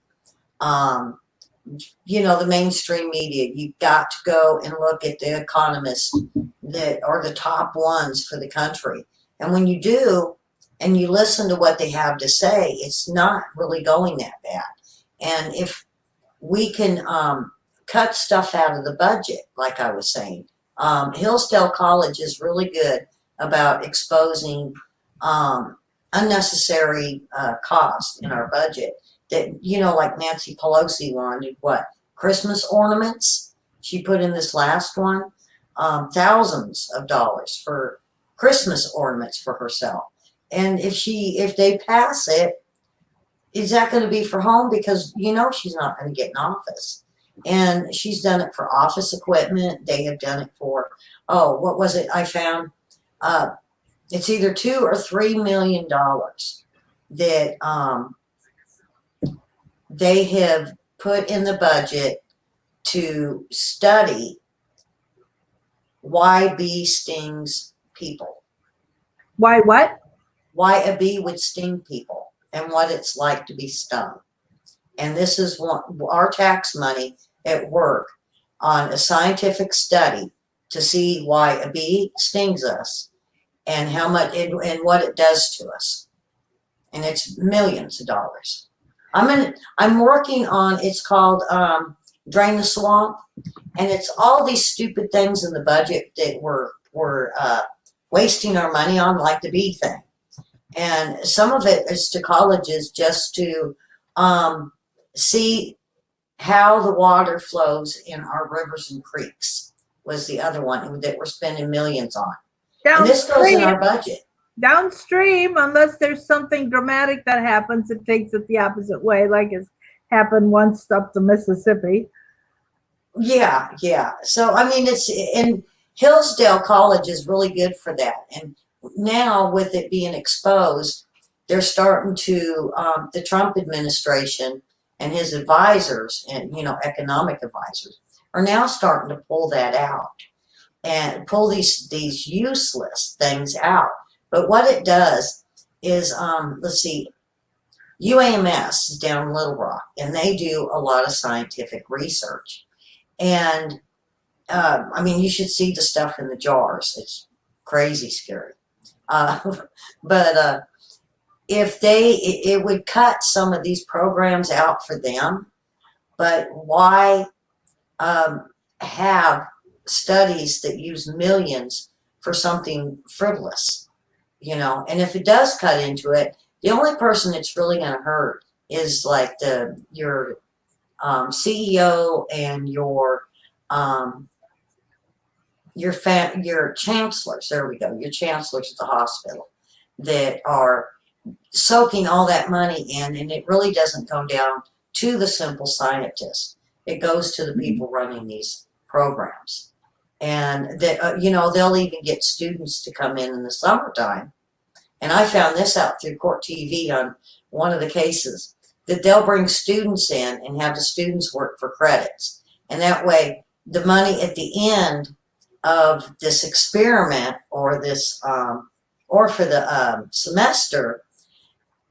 the mainstream media, you've got to go and look at the economists that are the top ones for the country. And when you do, and you listen to what they have to say, it's not really going that bad. And if we can cut stuff out of the budget, like I was saying, Hillsdale College is really good about exposing unnecessary costs in our budget. That, like Nancy Pelosi wanted, Christmas ornaments. She put in this last one, thousands of dollars for Christmas ornaments for herself. And if they pass it, is that going to be for home? Because she's not going to get in office. And she's done it for office equipment. They have done it for, what was it I found? It's either $2 or $3 million that they have put in the budget to study why bee stings people. why what? Why a bee would sting people and what it's like to be stung. And this is our tax money at work on a scientific study to see why a bee stings us and how much and what it does to us. And it's millions of dollars. I'm working on, it's called Drain the Swamp, and it's all these stupid things in the budget that we're wasting our money on, like the bee thing. And some of it is to colleges just to see how the water flows in our rivers and creeks, was the other one that we're spending millions on. And this goes in our budget. Downstream, unless there's something dramatic that happens, it takes it the opposite way, like it's happened once up the Mississippi. Yeah. So, it's in Hillsdale College is really good for that. And now with it being exposed, they're starting to, the Trump administration and his advisors and, economic advisors are now starting to pull that out and pull these useless things out. But what it does is, let's see, UAMS is down in Little Rock, and they do a lot of scientific research. And, you should see the stuff in the jars. It's crazy scary. But if it would cut some of these programs out for them, but why have studies that use millions for something frivolous? And if it does cut into it, the only person it's really going to hurt is like your CEO and your chancellors. There we go. Your chancellors at the hospital that are soaking all that money in, and it really doesn't go down to the simple scientists. It goes to the people running these programs. And that they'll even get students to come in the summertime. And I found this out through court TV on one of the cases, that they'll bring students in and have the students work for credits. And that way, the money at the end of this experiment or this or for the semester,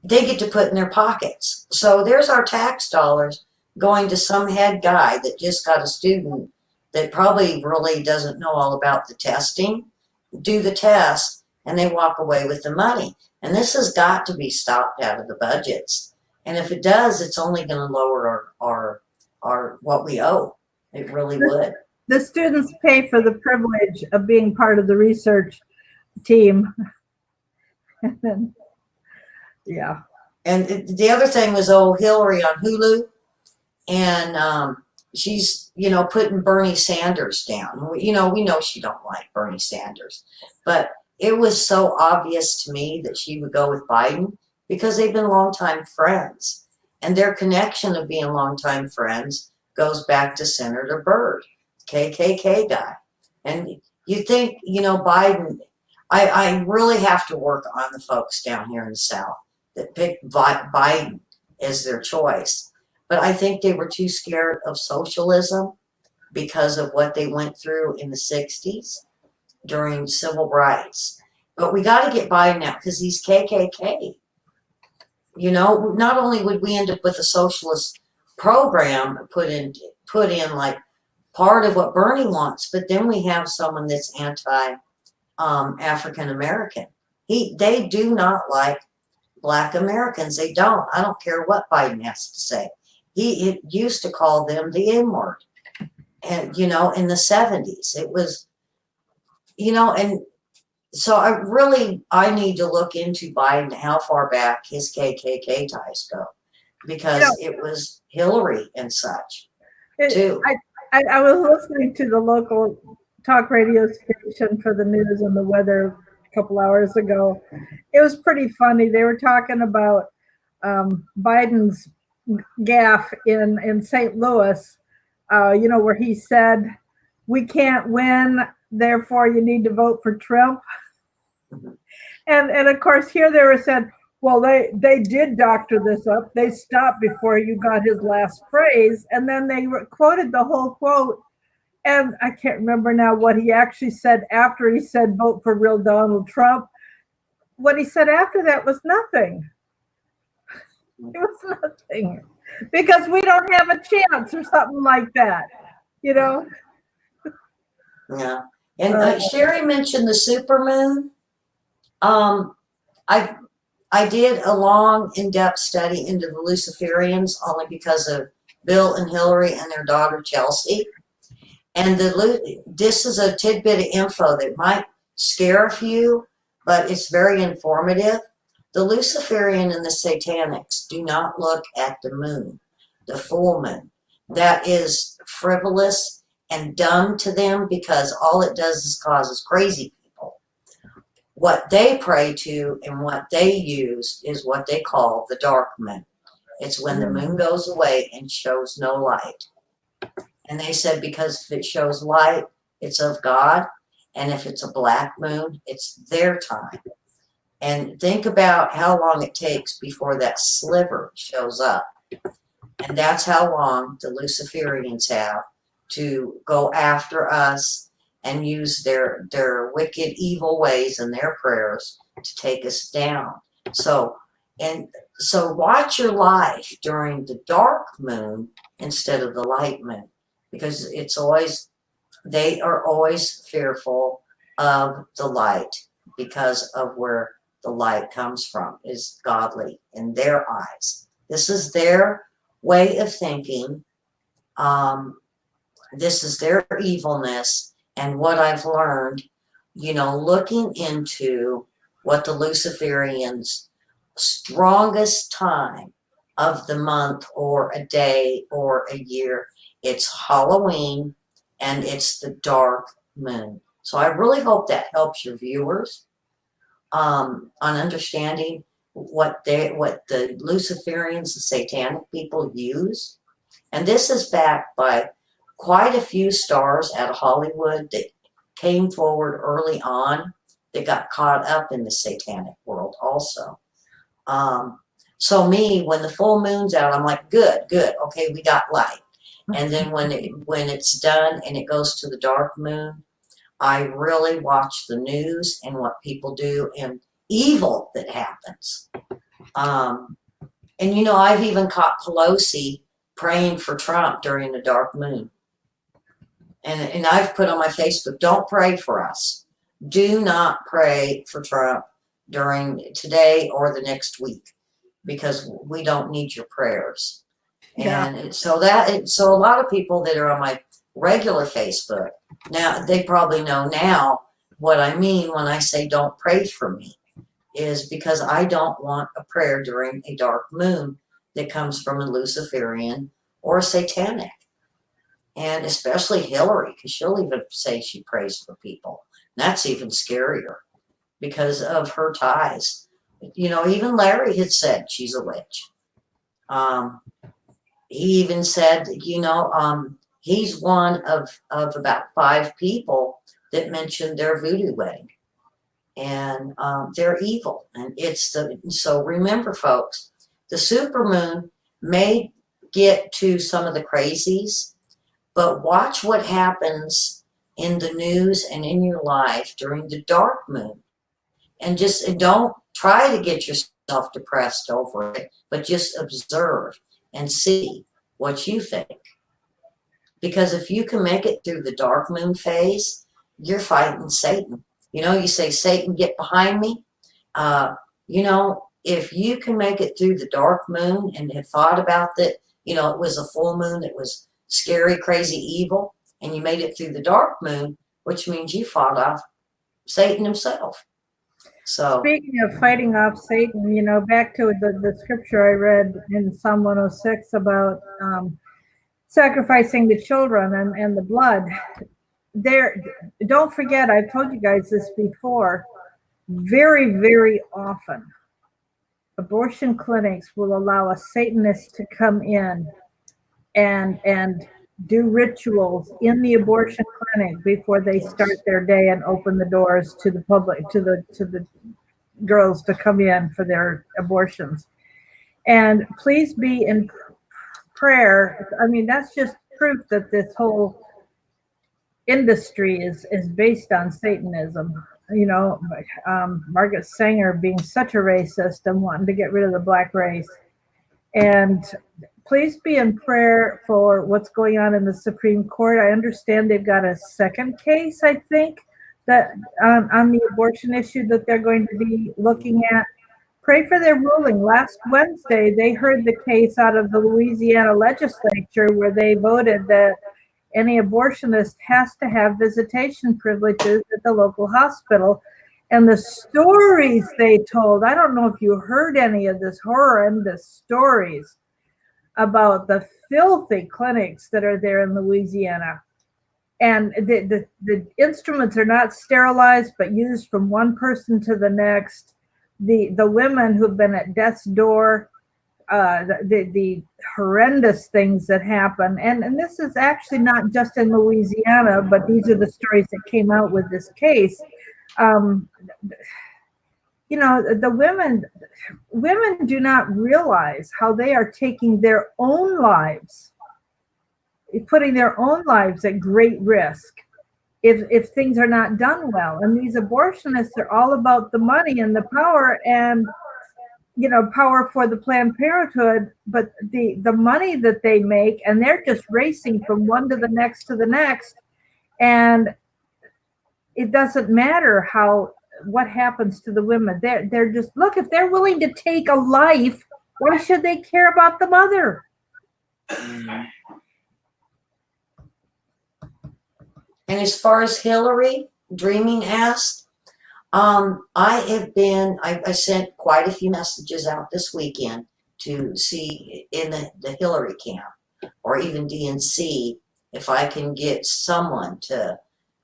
they get to put in their pockets. So there's our tax dollars going to some head guy that just got a student that probably really doesn't know all about the testing, do the test, and they walk away with the money. And this has got to be stopped out of the budgets. And if it does, it's only going to lower our what we owe. It really would. The students pay for the privilege of being part of the research team. And then, yeah. And the other thing was Hillary on Hulu, and she's putting Bernie Sanders down. We know she don't like Bernie Sanders, but it was so obvious to me that she would go with Biden because they've been longtime friends, and their connection of being longtime friends goes back to Senator Byrd, KKK guy. And you think Biden. I really have to work on the folks down here in the South that picked Biden as their choice. But I think they were too scared of socialism because of what they went through in the 60s during civil rights. But we got to get Biden out because he's KKK. Not only would we end up with a socialist program put in like part of what Bernie wants, but then we have someone that's anti African American. They do not like Black Americans. They don't. I don't care what Biden has to say. He used to call them the N-word. And, in the 70s, it was, and so I need to look into Biden, how far back his KKK ties go, because it was Hillary and such, too. I was listening to the local talk radio station for the news and the weather a couple hours ago. It was pretty funny. They were talking about Biden's gaffe in St. Louis, where he said, "We can't win, therefore you need to vote for Trump." And of course here they were saying, well, they did doctor this up. They stopped before you got his last phrase, and then they quoted the whole quote. And I can't remember now what he actually said after he said vote for real Donald Trump. What he said after that was nothing. It was nothing. Because we don't have a chance or something like that, Yeah. And Sherry mentioned the supermoon. I did a long, in-depth study into the Luciferians only because of Bill and Hillary and their daughter Chelsea. And this is a tidbit of info that might scare a few, but it's very informative. The Luciferian and the Satanics do not look at the moon, the full moon. That is frivolous and dumb to them because all it does is causes crazy people. What they pray to and what they use is what they call the dark moon. It's when the moon goes away and shows no light. And they said because if it shows light, it's of God. And if it's a black moon, it's their time. And think about how long it takes before that sliver shows up. And that's how long the Luciferians have to go after us and use their wicked, evil ways and their prayers to take us down. So watch your life during the dark moon instead of the light moon. Because they are always fearful of the light because of where the light comes from is godly in their eyes. This is their way of thinking. This is their evilness. And what I've learned, looking into what the Luciferians' strongest time of the month or a day or a year, it's Halloween and it's the dark moon. So I really hope that helps your viewers on understanding what the Luciferians, the satanic people use. And this is backed by quite a few stars out of Hollywood that came forward early on that got caught up in the satanic world also. So me, when the full moon's out, I'm like, good, okay, we got light. And then when it's done and it goes to the dark moon, I really watch the news and what people do and evil that happens. And you know, I've even caught Pelosi praying for Trump during the dark moon. And I've put on my Facebook, don't pray for us. Do not pray for Trump during today or the next week, because we don't need your prayers. Yeah. And so a lot of people that are on my regular Facebook, now they probably know now what I mean when I say don't pray for me, is because I don't want a prayer during a dark moon that comes from a Luciferian or a satanic. And especially Hillary, because she'll even say she prays for people. And that's even scarier because of her ties. You know, even Larry had said she's a witch. He even said, you know, he's one of about 5 people that mentioned their voodoo wedding. And they're evil. And so remember, folks, the supermoon may get to some of the crazies, but watch what happens in the news and in your life during the dark moon. And don't try to get yourself depressed over it, but just observe and see what you think. Because if you can make it through the dark moon phase, you're fighting Satan. You know, you say, Satan, get behind me. You know, if you can make it through the dark moon and have thought about that, you know, it was a full moon that was scary, crazy, evil, and you made it through the dark moon, which means you fought off Satan himself. So speaking of fighting off Satan, you know, back to the scripture I read in Psalm 106 about sacrificing the children and the blood. There, don't forget, I've told you guys this before, very, very often abortion clinics will allow a Satanist to come in and do rituals in the abortion clinic before they start their day and open the doors to the public, to the girls to come in for their abortions. And please be in prayer. I mean, that's just proof that this whole industry is based on Satanism. You know, Margaret Sanger being such a racist and wanting to get rid of the black race. And please be in prayer for what's going on in the Supreme Court. I understand they've got a second case, I think, that on the abortion issue that they're going to be looking at. Pray for their ruling. Last Wednesday, they heard the case out of the Louisiana legislature where they voted that any abortionist has to have visitation privileges at the local hospital. And the stories they told, I don't know if you heard any of this horrendous stories about the filthy clinics that are there in Louisiana. And the instruments are not sterilized, but used from one person to the next. The women who've been at death's door, the horrendous things that happen. And this is actually not just in Louisiana, but these are the stories that came out with this case. You know, the women do not realize how they are taking their own lives, putting their own lives at great risk if things are not done well. And these abortionists are all about the money and the power and, you know, power for the Planned Parenthood, but the money that they make, and they're just racing from one to the next to the next. And it doesn't matter what happens to the women. They're just, look, if they're willing to take a life, why should they care about the mother? And as far as Hillary, Dreaming asked, I sent quite a few messages out this weekend to see in the Hillary camp or even DNC if I can get someone to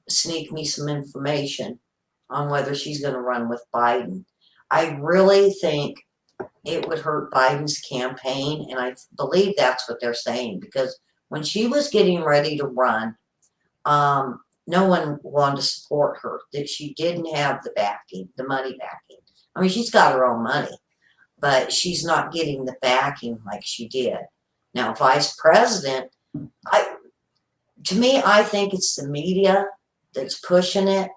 sneak me some information on whether she's going to run with Biden. I really think it would hurt Biden's campaign, and I believe that's what they're saying, because when she was getting ready to run, no one wanted to support her, that she didn't have the backing, the money backing. I mean, she's got her own money, but she's not getting the backing like she did. Now, vice president, to me, I think it's the media that's pushing it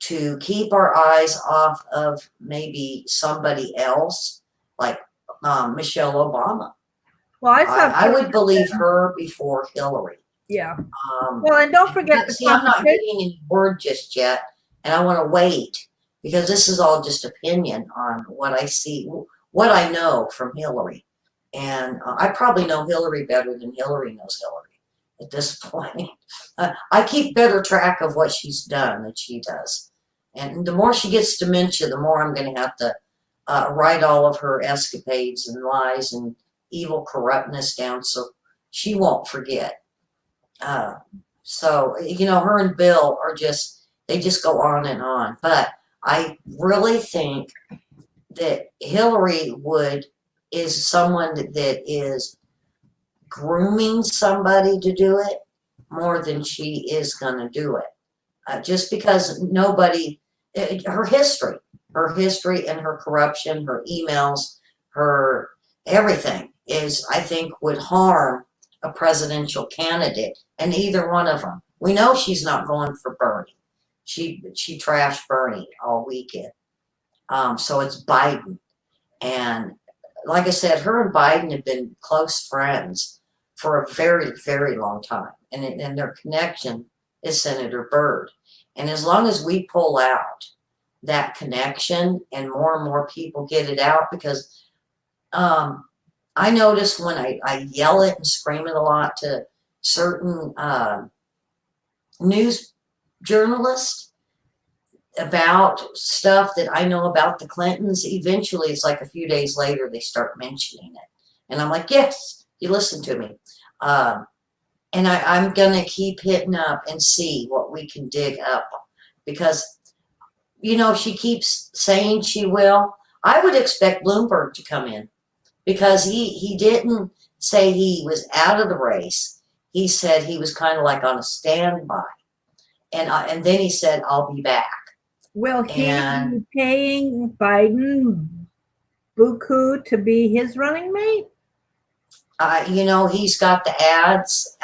to keep our eyes off of maybe somebody else, like Michelle Obama. Well, I saw. I would believe her before Hillary. Yeah. Well, and don't forget the see, I'm not getting any word just yet, and I want to wait because this is all just opinion on what I see, what I know from Hillary. And I probably know Hillary better than Hillary knows Hillary at this point. I keep better track of what she's done than she does. And the more she gets dementia, the more I'm going to have to write all of her escapades and lies and evil corruptness down so she won't forget. So, you know, her and Bill are just, they just go on and on. But I really think that Hillary is someone that is grooming somebody to do it more than she is going to do it. Just because nobody, her history and her corruption, her emails, her everything is, I think, would harm a presidential candidate, and either one of them. We know she's not going for Bernie. She trashed Bernie all weekend. So it's Biden. And like I said, her and Biden have been close friends for a very, very long time. And their connection is Senator Byrd. And as long as we pull out that connection and more people get it out, because I notice when I yell it and scream it a lot to certain news journalists about stuff that I know about the Clintons, eventually it's like a few days later they start mentioning it. And I'm like, yes, you listen to me. And I'm going to keep hitting up and see what we can dig up. Because, you know, she keeps saying she will. I would expect Bloomberg to come in. Because he didn't say he was out of the race. He said he was kind of like on a standby. And then he said, I'll be back. Will he be paying Biden buku to be his running mate? You know, he's got the ads.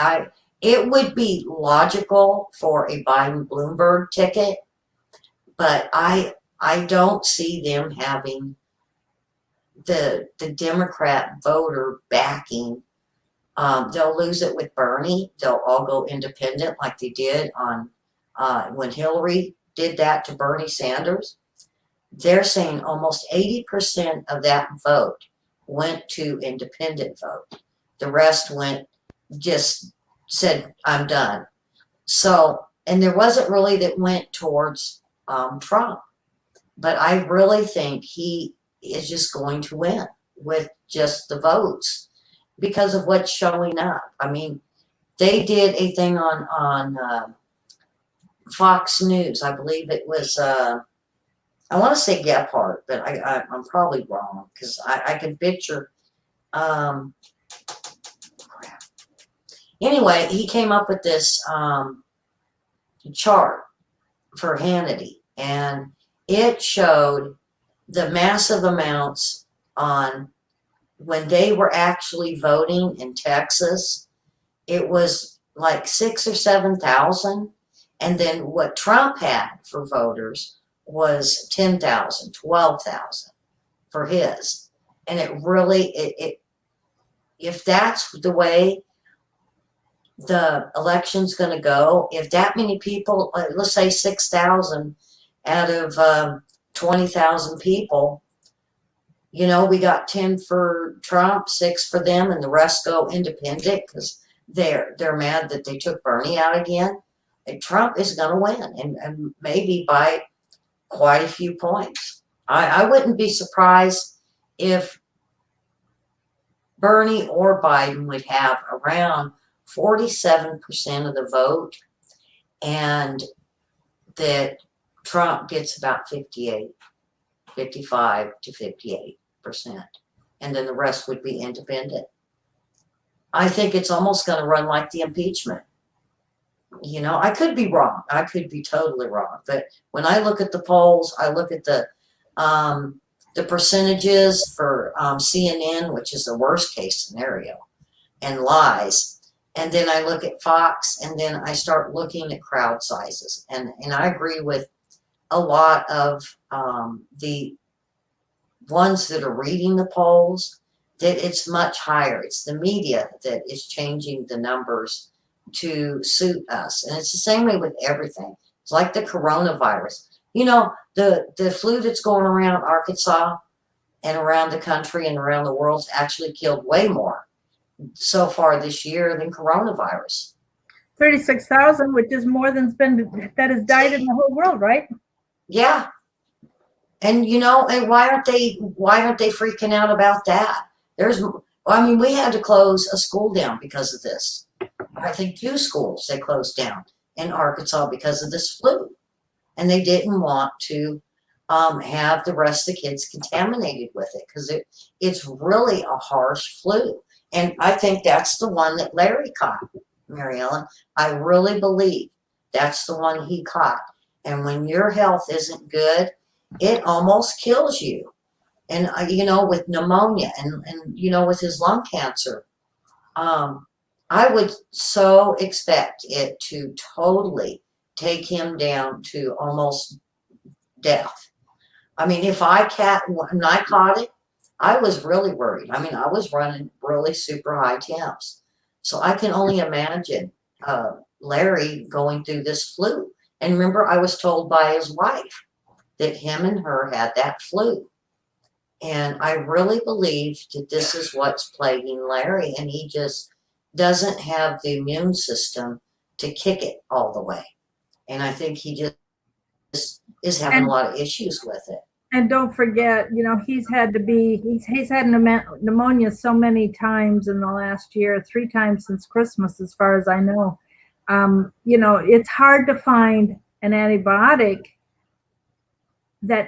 It would be logical for a Biden Bloomberg ticket, but I don't see them having the Democrat voter backing. They'll lose it with Bernie. They'll all go independent like they did on when Hillary did that to Bernie Sanders. They're saying almost 80% of that vote went to independent vote. The rest just said, I'm done. So, and there wasn't really that went towards Trump. But I really think he is just going to win with just the votes because of what's showing up. I mean, they did a thing on Fox News. I believe it was, I want to say Gephardt, but I'm probably wrong because I can picture. Anyway, he came up with this chart for Hannity, and it showed the massive amounts on when they were actually voting in Texas. It was like 6,000 or 7,000. And then what Trump had for voters was 10,000, 12,000 for his. And it really, if that's the way the election's going to go, if that many people, let's say 6,000 out of 20,000 people, you know, we got 10 for Trump, 6 for them, and the rest go independent because they're mad that they took Bernie out again. And Trump is going to win, and maybe by quite a few points. I wouldn't be surprised if Bernie or Biden would have around 47% of the vote, and that Trump gets about 55 to 58%, and then the rest would be independent. I think it's almost going to run like the impeachment. You know, I could be wrong. I could be totally wrong. But when I look at the polls, I look at the percentages for CNN, which is the worst case scenario, and lies. And then I look at Fox, and then I start looking at crowd sizes. And I agree with a lot of the ones that are reading the polls that it's much higher. It's the media that is changing the numbers to suit us. And it's the same way with everything. It's like the coronavirus. You know, the flu that's going around Arkansas and around the country and around the world's actually killed way more so far this year than coronavirus. 36,000, which is more than that has died in the whole world, right? Yeah. And you know, and why aren't they freaking out about that? I mean, we had to close a school down because of this. I think 2 schools they closed down in Arkansas because of this flu. And they didn't want to have the rest of the kids contaminated with it because it's really a harsh flu. And I think that's the one that Larry caught, Mary Ellen. I really believe that's the one he caught. And when your health isn't good, it almost kills you. And, you know, with pneumonia and, you know, with his lung cancer, I would so expect it to totally take him down to almost death. I mean, when I caught it, I was really worried. I mean, I was running really super high temps. So I can only imagine Larry going through this flu. And remember, I was told by his wife that him and her had that flu. And I really believe that this is what's plaguing Larry. And he just doesn't have the immune system to kick it all the way. And I think he just is having a lot of issues with it. And don't forget, you know, he's had pneumonia so many times in the last year, 3 times since Christmas, as far as I know. You know, it's hard to find an antibiotic that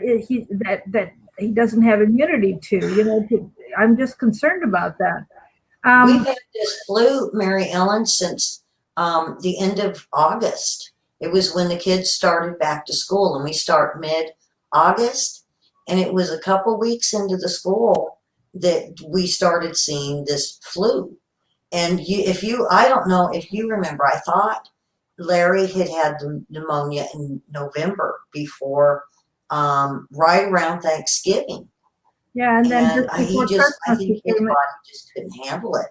he doesn't have immunity to. You know, I'm just concerned about that. We've had this flu, Mary Ellen, since the end of August. It was when the kids started back to school, and we start mid-August. And it was a couple weeks into the school that we started seeing this flu. And I don't know if you remember, I thought Larry had the pneumonia in November before, right around Thanksgiving. Yeah, and then I think his body just couldn't handle it.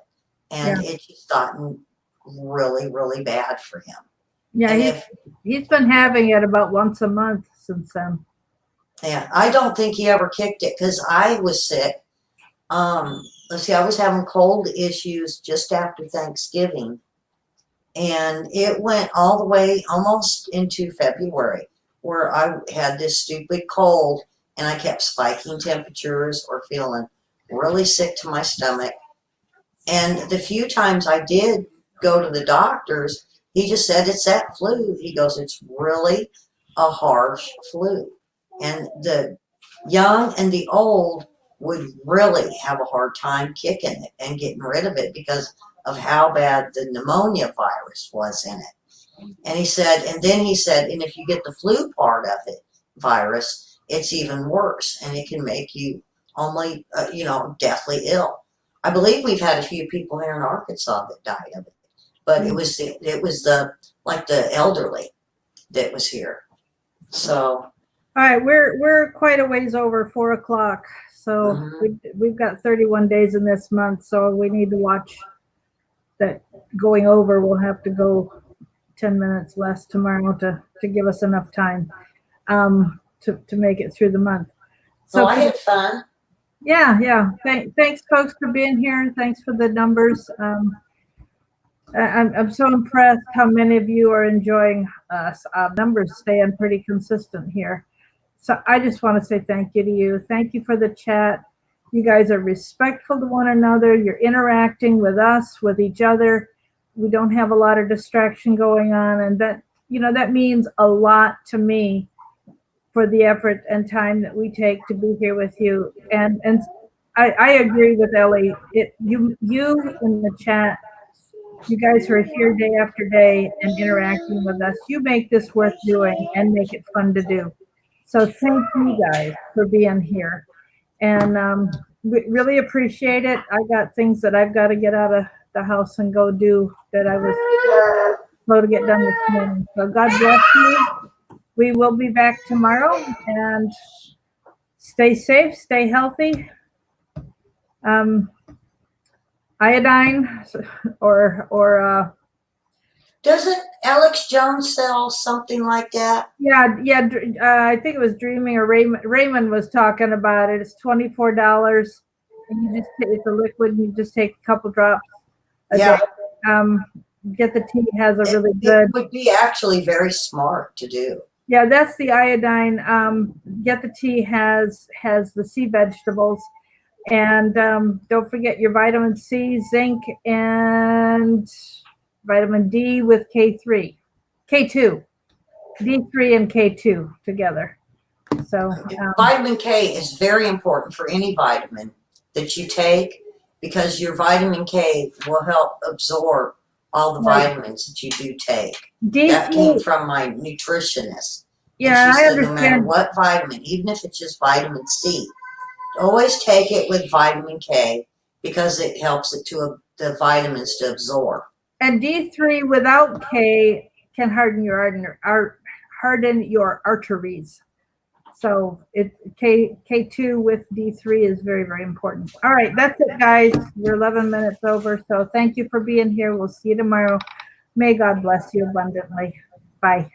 And it just gotten really, really bad for him. Yeah, he's been having it about once a month since then. Yeah, I don't think he ever kicked it because I was sick. Let's see, I was having cold issues just after Thanksgiving, and it went all the way almost into February, where I had this stupid cold, and I kept spiking temperatures or feeling really sick to my stomach. And the few times I did go to the doctors, he just said it's that flu. He goes, it's really a harsh flu. And the young and the old would really have a hard time kicking it and getting rid of it because of how bad the pneumonia virus was in it. And then he said, and if you get the flu part of it, virus, it's even worse, and it can make you only, deathly ill. I believe we've had a few people here in Arkansas that died of it, but it was the elderly that was here. So. All right, we're quite a ways over 4 o'clock, so we've got 31 days in this month, so we need to watch that going over. We'll have to go 10 minutes less tomorrow to give us enough time to make it through the month. So I had fun. Yeah. Thanks, folks, for being here. Thanks for the numbers. I'm so impressed how many of you are enjoying us. Numbers staying pretty consistent here. So I just want to say thank you to you. Thank you for the chat. You guys are respectful to one another. You're interacting with us, with each other. We don't have a lot of distraction going on. And that means a lot to me for the effort and time that we take to be here with you. And I agree with Elly. You in the chat You guys are here day after day and interacting with us. You make this worth doing and make it fun to do. So thank you guys for being here. And we really appreciate it. I got things that I've got to get out of the house and go do that I was slow to get done this morning. So God bless you. We will be back tomorrow, and stay safe, stay healthy. Iodine or Doesn't Alex Jones sell something like that? yeah, I think it was Dreaming, or Raymond was talking about it. It's $24, and it's a liquid, and you just take a couple drops a Yeah. day. Get the Tea has a really It good. would be actually very smart to do. Yeah, that's the iodine. Get the Tea has the sea vegetables, and don't forget your vitamin C, zinc, and vitamin D with K2, D3 and K2 together. So vitamin K is very important for any vitamin that you take, because your vitamin K will help absorb all the vitamins that you do take. D3, that came from my nutritionist. Yeah, and she I said no matter understand. what vitamin, even if it's just vitamin C, always take it with vitamin K, because it helps it to the vitamins to absorb. And D3 without K can harden your arteries. So K2 with D3 is very, very important. All right, that's it, guys. We're 11 minutes over. So thank you for being here. We'll see you tomorrow. May God bless you abundantly. Bye.